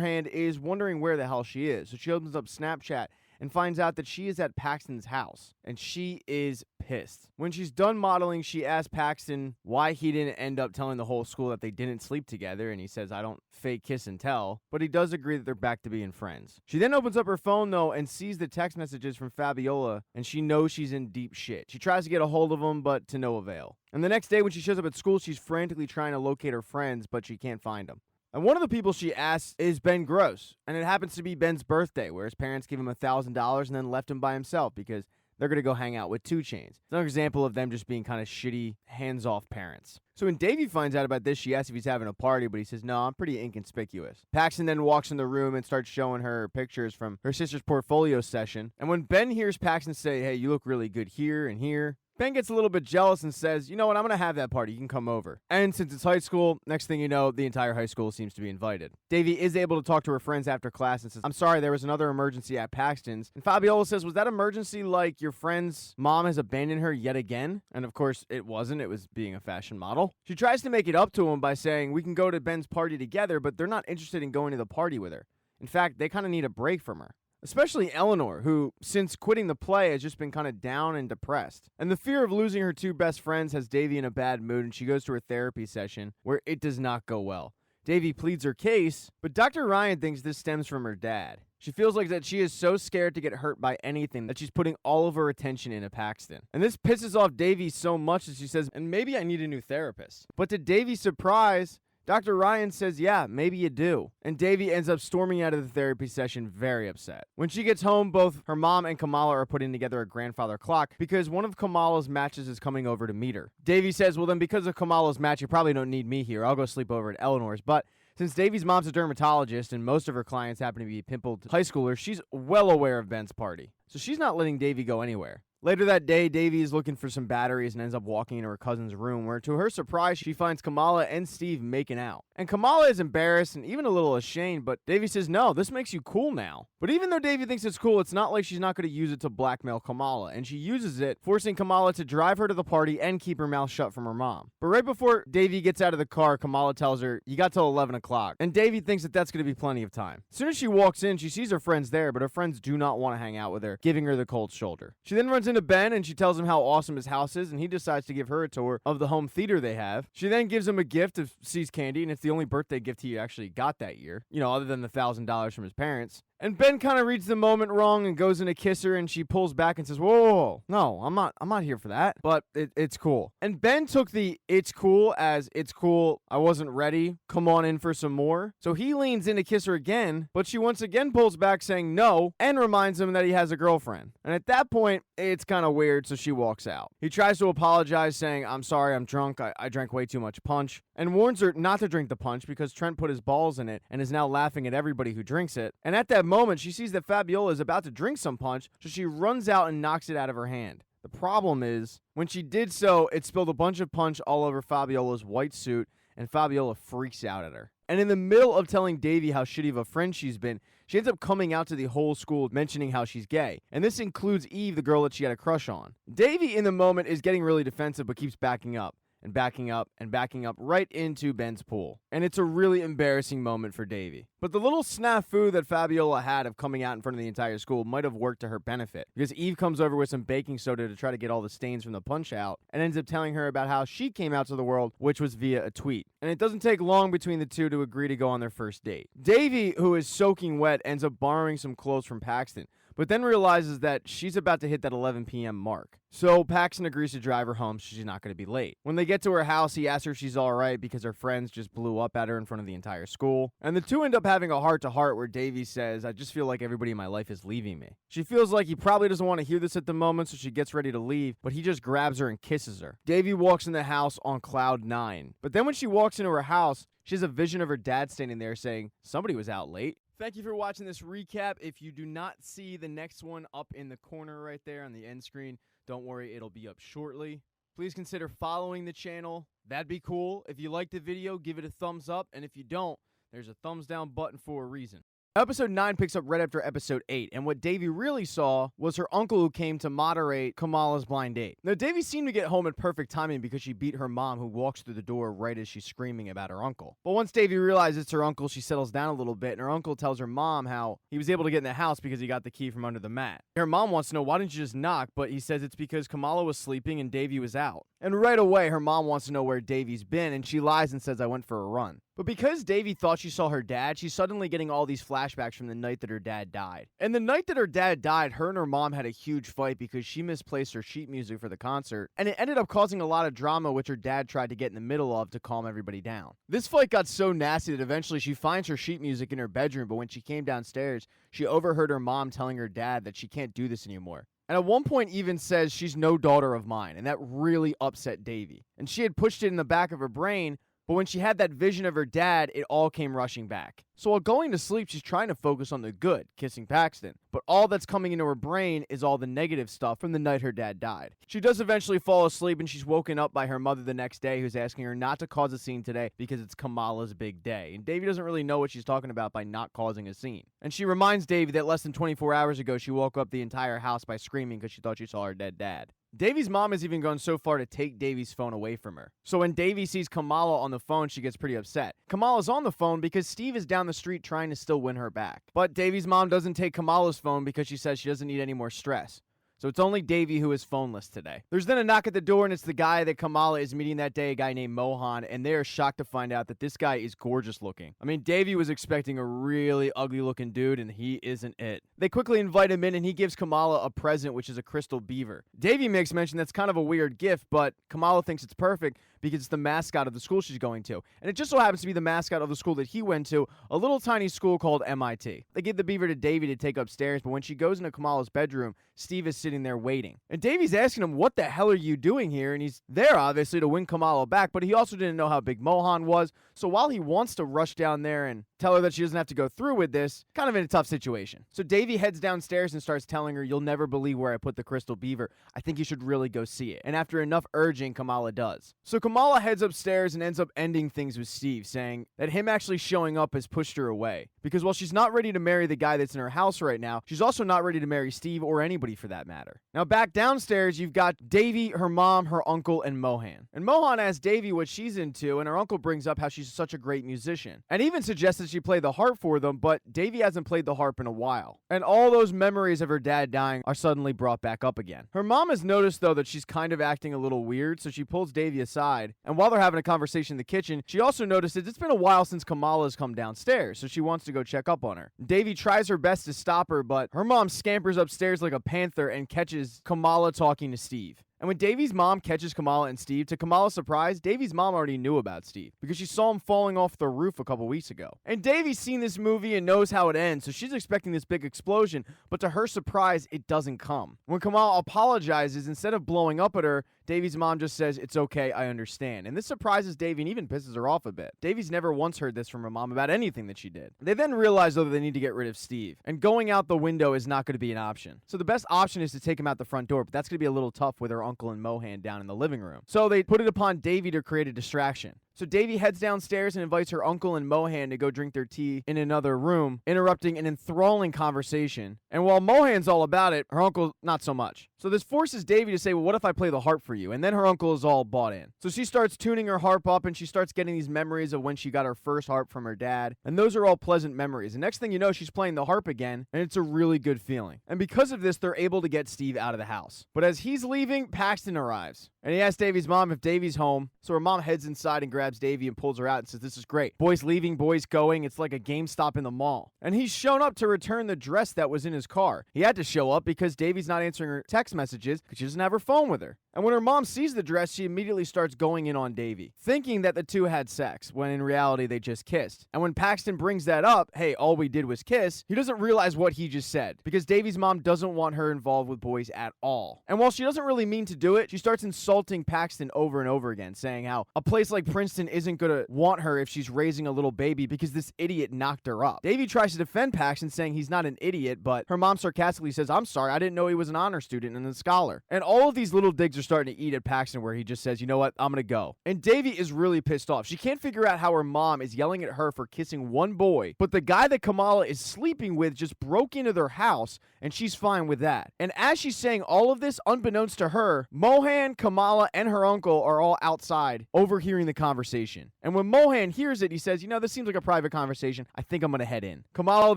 A: hand, is wondering where the hell she is. So she opens up Snapchat and finds out that she is at Paxton's house, and she is pissed. When she's done modeling, she asks Paxton why he didn't end up telling the whole school that they didn't sleep together, and he says, I don't fake kiss and tell, but he does agree that they're back to being friends. She then opens up her phone, though, and sees the text messages from Fabiola, and she knows she's in deep shit. She tries to get a hold of him, but to no avail. And the next day when she shows up at school, she's frantically trying to locate her friends, but she can't find them. And one of the people she asks is Ben Gross, and it happens to be Ben's birthday, where his parents gave him $1,000 and then left him by himself because they're going to go hang out with 2 Chainz. It's another example of them just being kind of shitty, hands-off parents. So when Davey finds out about this, she asks if he's having a party, but he says, no, I'm pretty inconspicuous. Paxton then walks in the room and starts showing her pictures from her sister's portfolio session. And when Ben hears Paxton say, hey, you look really good here and here, Ben gets a little bit jealous and says, you know what, I'm going to have that party. You can come over. And since it's high school, next thing you know, the entire high school seems to be invited. Davey is able to talk to her friends after class and says, I'm sorry, there was another emergency at Paxton's. And Fabiola says, was that emergency like your friend's mom has abandoned her yet again? And of course, it wasn't. It was being a fashion model. She tries to make it up to him by saying, we can go to Ben's party together, but they're not interested in going to the party with her. In fact, they kind of need a break from her. Especially Eleanor, who, since quitting the play, has just been kind of down and depressed. And the fear of losing her 2 best friends has Davey in a bad mood, and she goes to her therapy session, where it does not go well. Davey pleads her case, but Dr. Ryan thinks this stems from her dad. She feels like that she is so scared to get hurt by anything that she's putting all of her attention into Paxton. And this pisses off Davey so much that she says, and maybe I need a new therapist. But to Davey's surprise, Dr. Ryan says, yeah, maybe you do. And Davey ends up storming out of the therapy session very upset. When she gets home, both her mom and Kamala are putting together a grandfather clock because one of Kamala's matches is coming over to meet her. Davey says, well then because of Kamala's match, you probably don't need me here. I'll go sleep over at Eleanor's. But since Davey's mom's a dermatologist and most of her clients happen to be pimpled high schoolers, she's well aware of Ben's party. So she's not letting Davey go anywhere. Later that day, Davey is looking for some batteries and ends up walking into her cousin's room, where to her surprise, she finds Kamala and Steve making out. And Kamala is embarrassed and even a little ashamed, but Davey says, no, this makes you cool now. But even though Davey thinks it's cool, it's not like she's not going to use it to blackmail Kamala, and she uses it, forcing Kamala to drive her to the party and keep her mouth shut from her mom. But right before Davey gets out of the car, Kamala tells her, you got till 11 o'clock, and Davey thinks that that's going to be plenty of time. As soon as she walks in, she sees her friends there, but her friends do not want to hang out with her, giving her the cold shoulder. She then runs into Ben, and she tells him how awesome his house is, and he decides to give her a tour of the home theater they have. She then gives him a gift of C's candy, and it's the only birthday gift he actually got that year, other than the $1,000 from his parents. And Ben kind of reads the moment wrong and goes in to kiss her, and she pulls back and says, whoa, no, I'm not here for that, but it's cool. And Ben took the it's cool as it's cool, I wasn't ready, come on in for some more. So he leans in to kiss her again, but she once again pulls back saying no, and reminds him that he has a girlfriend. And at that point, it's kind of weird, so she walks out. He tries to apologize, saying, I'm sorry, I'm drunk, I drank way too much punch, and warns her not to drink the punch because Trent put his balls in it and is now laughing at everybody who drinks it. And at that moment, she sees that Fabiola is about to drink some punch, so she runs out and knocks it out of her hand. The problem is, when she did so, it spilled a bunch of punch all over Fabiola's white suit, and Fabiola freaks out at her. And in the middle of telling Davey how shitty of a friend she's been, she ends up coming out to the whole school mentioning how she's gay. And this includes Eve, the girl that she had a crush on. Davey, in the moment, is getting really defensive but keeps backing up. And backing up and backing up right into Ben's pool. And it's a really embarrassing moment for Davey. But the little snafu that Fabiola had of coming out in front of the entire school might have worked to her benefit, because Eve comes over with some baking soda to try to get all the stains from the punch out, and ends up telling her about how she came out to the world, which was via a tweet. And it doesn't take long between the two to agree to go on their first date. Davey, who is soaking wet, ends up borrowing some clothes from Paxton, but then realizes that she's about to hit that 11 p.m. mark. So Paxton agrees to drive her home so she's not going to be late. When they get to her house, he asks her if she's alright because her friends just blew up at her in front of the entire school. And the two end up having a heart-to-heart where Davey says, I just feel like everybody in my life is leaving me. She feels like he probably doesn't want to hear this at the moment, so she gets ready to leave, but he just grabs her and kisses her. Davey walks in the house on cloud 9. But then when she walks into her house, she has a vision of her dad standing there saying, somebody was out late. Thank you for watching this recap. If you do not see the next one up in the corner right there on the end screen, don't worry, it'll be up shortly. Please consider following the channel. That'd be cool. If you liked the video, give it a thumbs up. And if you don't, there's a thumbs down button for a reason. Episode 9 picks up right after episode 8, and what Davy really saw was her uncle who came to moderate Kamala's blind date. Now, Davy seemed to get home at perfect timing because she beat her mom, who walks through the door right as she's screaming about her uncle. But once Davy realizes it's her uncle, she settles down a little bit, and her uncle tells her mom how he was able to get in the house because he got the key from under the mat. Her mom wants to know, why didn't you just knock? But he says it's because Kamala was sleeping and Davy was out. And right away, her mom wants to know where Davy's been, and she lies and says, I went for a run. But because Davy thought she saw her dad, she's suddenly getting all these flashbacks from the night that her dad died. And the night that her dad died, her and her mom had a huge fight because she misplaced her sheet music for the concert, and it ended up causing a lot of drama, which her dad tried to get in the middle of to calm everybody down. This fight got so nasty that eventually she finds her sheet music in her bedroom, but when she came downstairs, she overheard her mom telling her dad that she can't do this anymore. And at one point even says she's no daughter of mine, and that really upset Davy. And she had pushed it in the back of her brain, but when she had that vision of her dad, it all came rushing back. So while going to sleep, she's trying to focus on the good, kissing Paxton. But all that's coming into her brain is all the negative stuff from the night her dad died. She does eventually fall asleep, and she's woken up by her mother the next day, who's asking her not to cause a scene today because it's Kamala's big day. And Davy doesn't really know what she's talking about by not causing a scene. And she reminds Davy that less than 24 hours ago, she woke up the entire house by screaming because she thought she saw her dead dad. Davy's mom has even gone so far to take Davy's phone away from her. So when Davy sees Kamala on the phone, she gets pretty upset. Kamala's on the phone because Steve is down the street trying to still win her back. But Davy's mom doesn't take Kamala's phone because she says she doesn't need any more stress. So it's only Davy who is phoneless today. There's then a knock at the door, and it's the guy that Kamala is meeting that day, a guy named Mohan, and they are shocked to find out that this guy is gorgeous looking. I mean, Davy was expecting a really ugly looking dude, and he isn't it. They quickly invite him in, and he gives Kamala a present, which is a crystal beaver. Davy makes mention that's kind of a weird gift, but Kamala thinks it's perfect because it's the mascot of the school she's going to. And it just so happens to be the mascot of the school that he went to, a little tiny school called MIT. They give the beaver to Davy to take upstairs, but when she goes into Kamala's bedroom, Steve is sitting there waiting. And Davy's asking him, what the hell are you doing here? And he's there, obviously, to win Kamala back, but he also didn't know how big Mohan was. So while he wants to rush down there and tell her that she doesn't have to go through with this, kind of in a tough situation. So Davy heads downstairs and starts telling her, you'll never believe where I put the crystal beaver. I think you should really go see it. And after enough urging, Kamala does. So Kamala heads upstairs and ends up ending things with Steve, saying that him actually showing up has pushed her away. Because while she's not ready to marry the guy that's in her house right now, she's also not ready to marry Steve or anybody for that matter. Now back downstairs, you've got Davy, her mom, her uncle, and Mohan. And Mohan asks Davy what she's into, and her uncle brings up how she's such a great musician. And even suggests that she play the harp for them, but Davy hasn't played the harp in a while. And all those memories of her dad dying are suddenly brought back up again. Her mom has noticed, though, that she's kind of acting a little weird, so she pulls Davy aside. And while they're having a conversation in the kitchen, she also notices it's been a while since Kamala's come downstairs, so she wants to go check up on her. Davy tries her best to stop her, but her mom scampers upstairs like a panther and catches Kamala talking to Steve. And when Davy's mom catches Kamala and Steve, to Kamala's surprise, Davy's mom already knew about Steve because she saw him falling off the roof a couple weeks ago. And Davy's seen this movie and knows how it ends, so she's expecting this big explosion, but to her surprise, it doesn't come. When Kamala apologizes, instead of blowing up at her, Davy's mom just says, it's okay, I understand. And this surprises Davy and even pisses her off a bit. Davy's never once heard this from her mom about anything that she did. They then realize, though, that they need to get rid of Steve. And going out the window is not going to be an option. So the best option is to take him out the front door, but that's going to be a little tough with her uncle and Mohan down in the living room. So they put it upon Davy to create a distraction. So Davy heads downstairs and invites her uncle and Mohan to go drink their tea in another room, interrupting an enthralling conversation. And while Mohan's all about it, her uncle not so much. So this forces Davy to say, well, what if I play the harp for you? And then her uncle is all bought in. So she starts tuning her harp up and she starts getting these memories of when she got her first harp from her dad. And those are all pleasant memories. And next thing you know, she's playing the harp again, and it's a really good feeling. And because of this, they're able to get Steve out of the house. But as he's leaving, Paxton arrives. And he asks Davy's mom if Davy's home. So her mom heads inside and grabs Davy and pulls her out and says, this is great. Boys leaving, boys going. It's like a GameStop in the mall. And he's shown up to return the dress that was in his car. He had to show up because Davy's not answering her text messages because she doesn't have her phone with her. And when her mom sees the dress, she immediately starts going in on Davy, thinking that the two had sex, when in reality they just kissed. And when Paxton brings that up, hey, all we did was kiss, he doesn't realize what he just said, because Davy's mom doesn't want her involved with boys at all. And while she doesn't really mean to do it, she starts insulting Paxton over and over again, saying how a place like Princeton Paxton isn't going to want her if she's raising a little baby because this idiot knocked her up. Davy tries to defend Paxton, saying he's not an idiot, but her mom sarcastically says, I'm sorry, I didn't know he was an honor student and a scholar. And all of these little digs are starting to eat at Paxton, where he just says, you know what, I'm going to go. And Davy is really pissed off. She can't figure out how her mom is yelling at her for kissing one boy, but the guy that Kamala is sleeping with just broke into their house, and she's fine with that. And as she's saying all of this, unbeknownst to her, Mohan, Kamala, and her uncle are all outside overhearing the conversation. And when Mohan hears it, he says, you know, this seems like a private conversation. I think I'm going to head in. Kamala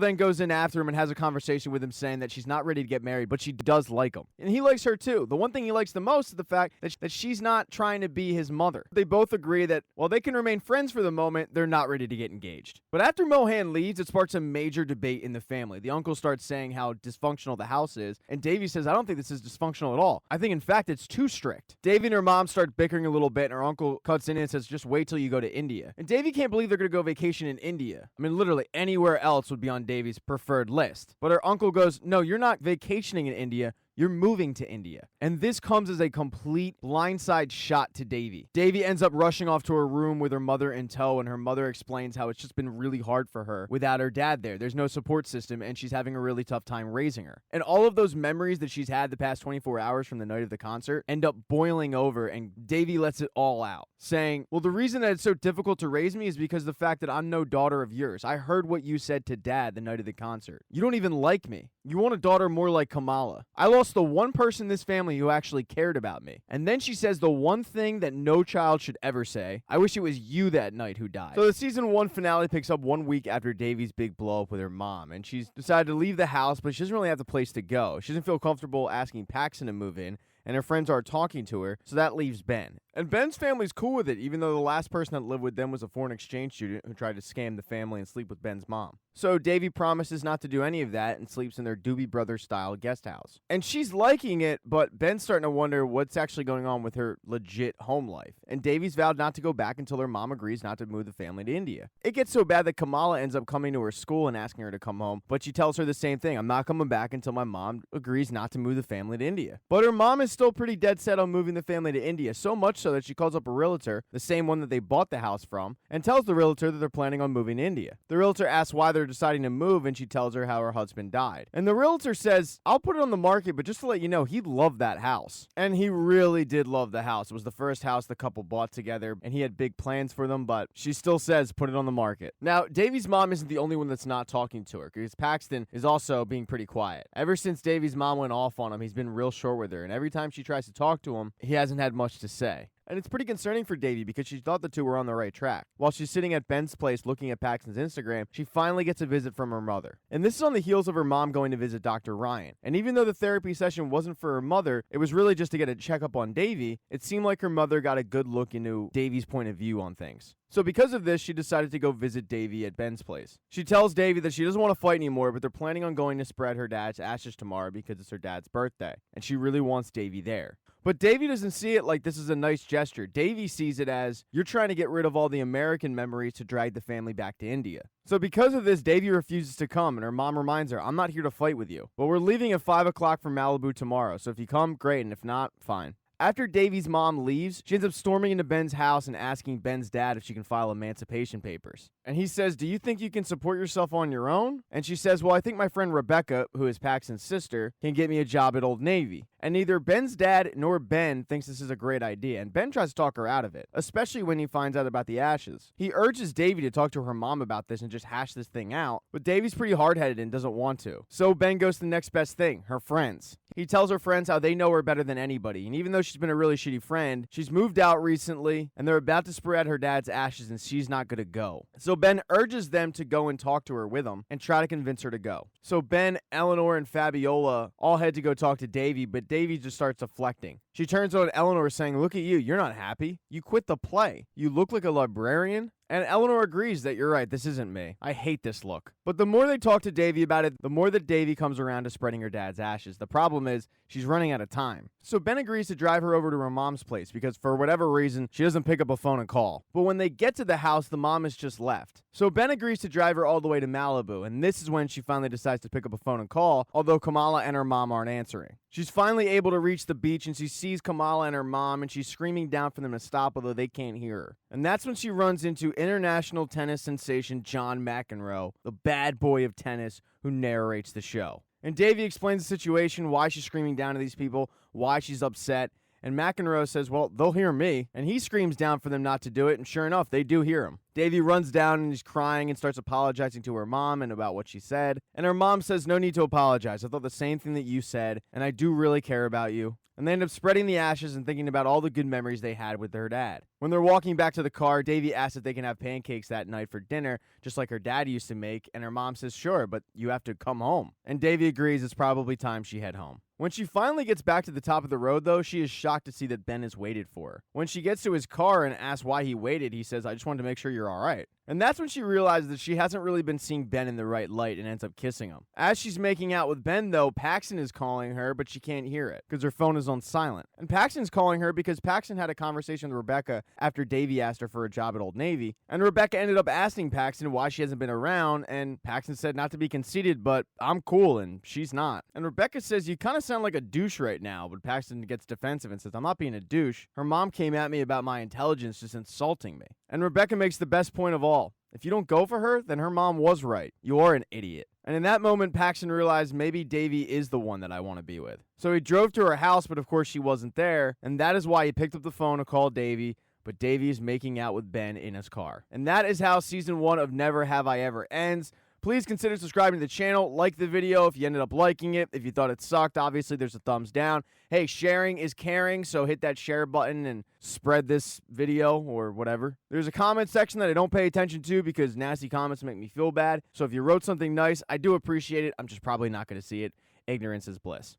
A: then goes in after him and has a conversation with him, saying that she's not ready to get married, but she does like him. And he likes her too. The one thing he likes the most is the fact that she's not trying to be his mother. They both agree that while they can remain friends for the moment, they're not ready to get engaged. But after Mohan leaves, it sparks a major debate in the family. The uncle starts saying how dysfunctional the house is, and Davy says, I don't think this is dysfunctional at all. I think, in fact, it's too strict. Davy and her mom start bickering a little bit, and her uncle cuts in and says, just wait till you go to India. And Davy can't believe they're going to go vacation in India. I mean, literally anywhere else would be on Davy's preferred list. But her uncle goes, no, you're not vacationing in India. You're moving to India. And this comes as a complete blindside shot to Davy. Davy ends up rushing off to her room with her mother in tow, and her mother explains how it's just been really hard for her without her dad there. There's no support system, and she's having a really tough time raising her. And all of those memories that she's had the past 24 hours from the night of the concert end up boiling over, and Davy lets it all out, saying, well, the reason that it's so difficult to raise me is because the fact that I'm no daughter of yours. I heard what you said to Dad the night of the concert. You don't even like me. You want a daughter more like Kamala. I lost the one person in this family who actually cared about me. And then she says the one thing that no child should ever say. I wish it was you that night who died. So the season 1 finale picks up 1 week after Davy's big blow up with her mom, and she's decided to leave the house, but she doesn't really have the place to go. She doesn't feel comfortable asking Paxton to move in, and her friends are talking to her, so that leaves Ben. And Ben's family's cool with it, even though the last person that lived with them was a foreign exchange student who tried to scam the family and sleep with Ben's mom. So Davy promises not to do any of that and sleeps in their Doobie Brothers-style guest house. And she's liking it, but Ben's starting to wonder what's actually going on with her legit home life. And Davy's vowed not to go back until her mom agrees not to move the family to India. It gets so bad that Kamala ends up coming to her school and asking her to come home, but she tells her the same thing. I'm not coming back until my mom agrees not to move the family to India. But her mom is still pretty dead set on moving the family to India, so much so that she calls up a realtor, the same one that they bought the house from, and tells the realtor that they're planning on moving to India. The realtor asks why they're deciding to move, and she tells her how her husband died. And the realtor says, I'll put it on the market, but just to let you know, he loved that house. And he really did love the house. It was the first house the couple bought together, and he had big plans for them, but she still says, put it on the market. Now, Davy's mom isn't the only one that's not talking to her, because Paxton is also being pretty quiet. Ever since Davy's mom went off on him, he's been real short with her, and every time she tries to talk to him, he hasn't had much to say. And it's pretty concerning for Davy because she thought the two were on the right track. While she's sitting at Ben's place looking at Paxton's Instagram, she finally gets a visit from her mother. And this is on the heels of her mom going to visit Dr. Ryan. And even though the therapy session wasn't for her mother, it was really just to get a checkup on Davy, it seemed like her mother got a good look into Davy's point of view on things. So because of this, she decided to go visit Davy at Ben's place. She tells Davy that she doesn't want to fight anymore, but they're planning on going to spread her dad's ashes tomorrow because it's her dad's birthday. And she really wants Davy there. But Davy doesn't see it like this is a nice gesture. Davy sees it as, you're trying to get rid of all the American memories to drag the family back to India. So because of this, Davy refuses to come, and her mom reminds her, I'm not here to fight with you. But we're leaving at 5 o'clock for Malibu tomorrow, so if you come, great, and if not, fine. After Davy's mom leaves, she ends up storming into Ben's house and asking Ben's dad if she can file emancipation papers. And he says, do you think you can support yourself on your own? And she says, well, I think my friend Rebecca, who is Paxton's sister, can get me a job at Old Navy. And neither Ben's dad nor Ben thinks this is a great idea, and Ben tries to talk her out of it, especially when he finds out about the ashes. He urges Davy to talk to her mom about this and just hash this thing out, but Davy's pretty hard-headed and doesn't want to. So Ben goes to the next best thing, her friends. He tells her friends how they know her better than anybody, and even though she's been a really shitty friend, she's moved out recently, and they're about to spread her dad's ashes, and she's not gonna go. So Ben urges them to go and talk to her with him and try to convince her to go. So Ben, Eleanor, and Fabiola all head to go talk to Davy, but Davy just starts deflecting. She turns on Eleanor saying, look at you, you're not happy. You quit the play. You look like a librarian. And Eleanor agrees that you're right, this isn't me. I hate this look. But the more they talk to Davy about it, the more that Davy comes around to spreading her dad's ashes. The problem is, she's running out of time. So Ben agrees to drive her over to her mom's place because for whatever reason, she doesn't pick up a phone and call. But when they get to the house, the mom has just left. So Ben agrees to drive her all the way to Malibu, and this is when she finally decides to pick up a phone and call, although Kamala and her mom aren't answering. She's finally able to reach the beach, and she sees Kamala and her mom, and she's screaming down for them to stop, although they can't hear her. And that's when she runs into international tennis sensation John McEnroe, the bad boy of tennis who narrates the show. And Davy explains the situation, why she's screaming down to these people, why she's upset. And McEnroe says, well, they'll hear me. And he screams down for them not to do it, and sure enough, they do hear him. Davy runs down and he's crying and starts apologizing to her mom and about what she said. And her mom says, no need to apologize. I thought the same thing that you said, and I do really care about you. And they end up spreading the ashes and thinking about all the good memories they had with their dad. When they're walking back to the car, Davy asks if they can have pancakes that night for dinner, just like her dad used to make, and her mom says, sure, but you have to come home. And Davy agrees it's probably time she head home. When she finally gets back to the top of the road, though, she is shocked to see that Ben has waited for her. When she gets to his car and asks why he waited, he says, I just wanted to make sure you're all right. And that's when she realizes that she hasn't really been seeing Ben in the right light and ends up kissing him. As she's making out with Ben, though, Paxton is calling her, but she can't hear it because her phone is on silent. And Paxton's calling her because Paxton had a conversation with Rebecca after Davy asked her for a job at Old Navy. And Rebecca ended up asking Paxton why she hasn't been around, and Paxton said not to be conceited, but I'm cool, and she's not. And Rebecca says, you kind of sound like a douche right now, but Paxton gets defensive and says, I'm not being a douche. Her mom came at me about my intelligence, just insulting me. And Rebecca makes the best point of all. If you don't go for her, then her mom was right. You are an idiot. And in that moment, Paxton realized maybe Davy is the one that I want to be with. So he drove to her house, but of course she wasn't there. And that is why he picked up the phone to call Davy. But Davy is making out with Ben in his car. And that is how season 1 of Never Have I Ever ends. Please consider subscribing to the channel, like the video if you ended up liking it. If you thought it sucked, obviously there's a thumbs down. Hey, sharing is caring, so hit that share button and spread this video or whatever. There's a comment section that I don't pay attention to because nasty comments make me feel bad. So if you wrote something nice, I do appreciate it. I'm just probably not going to see it. Ignorance is bliss.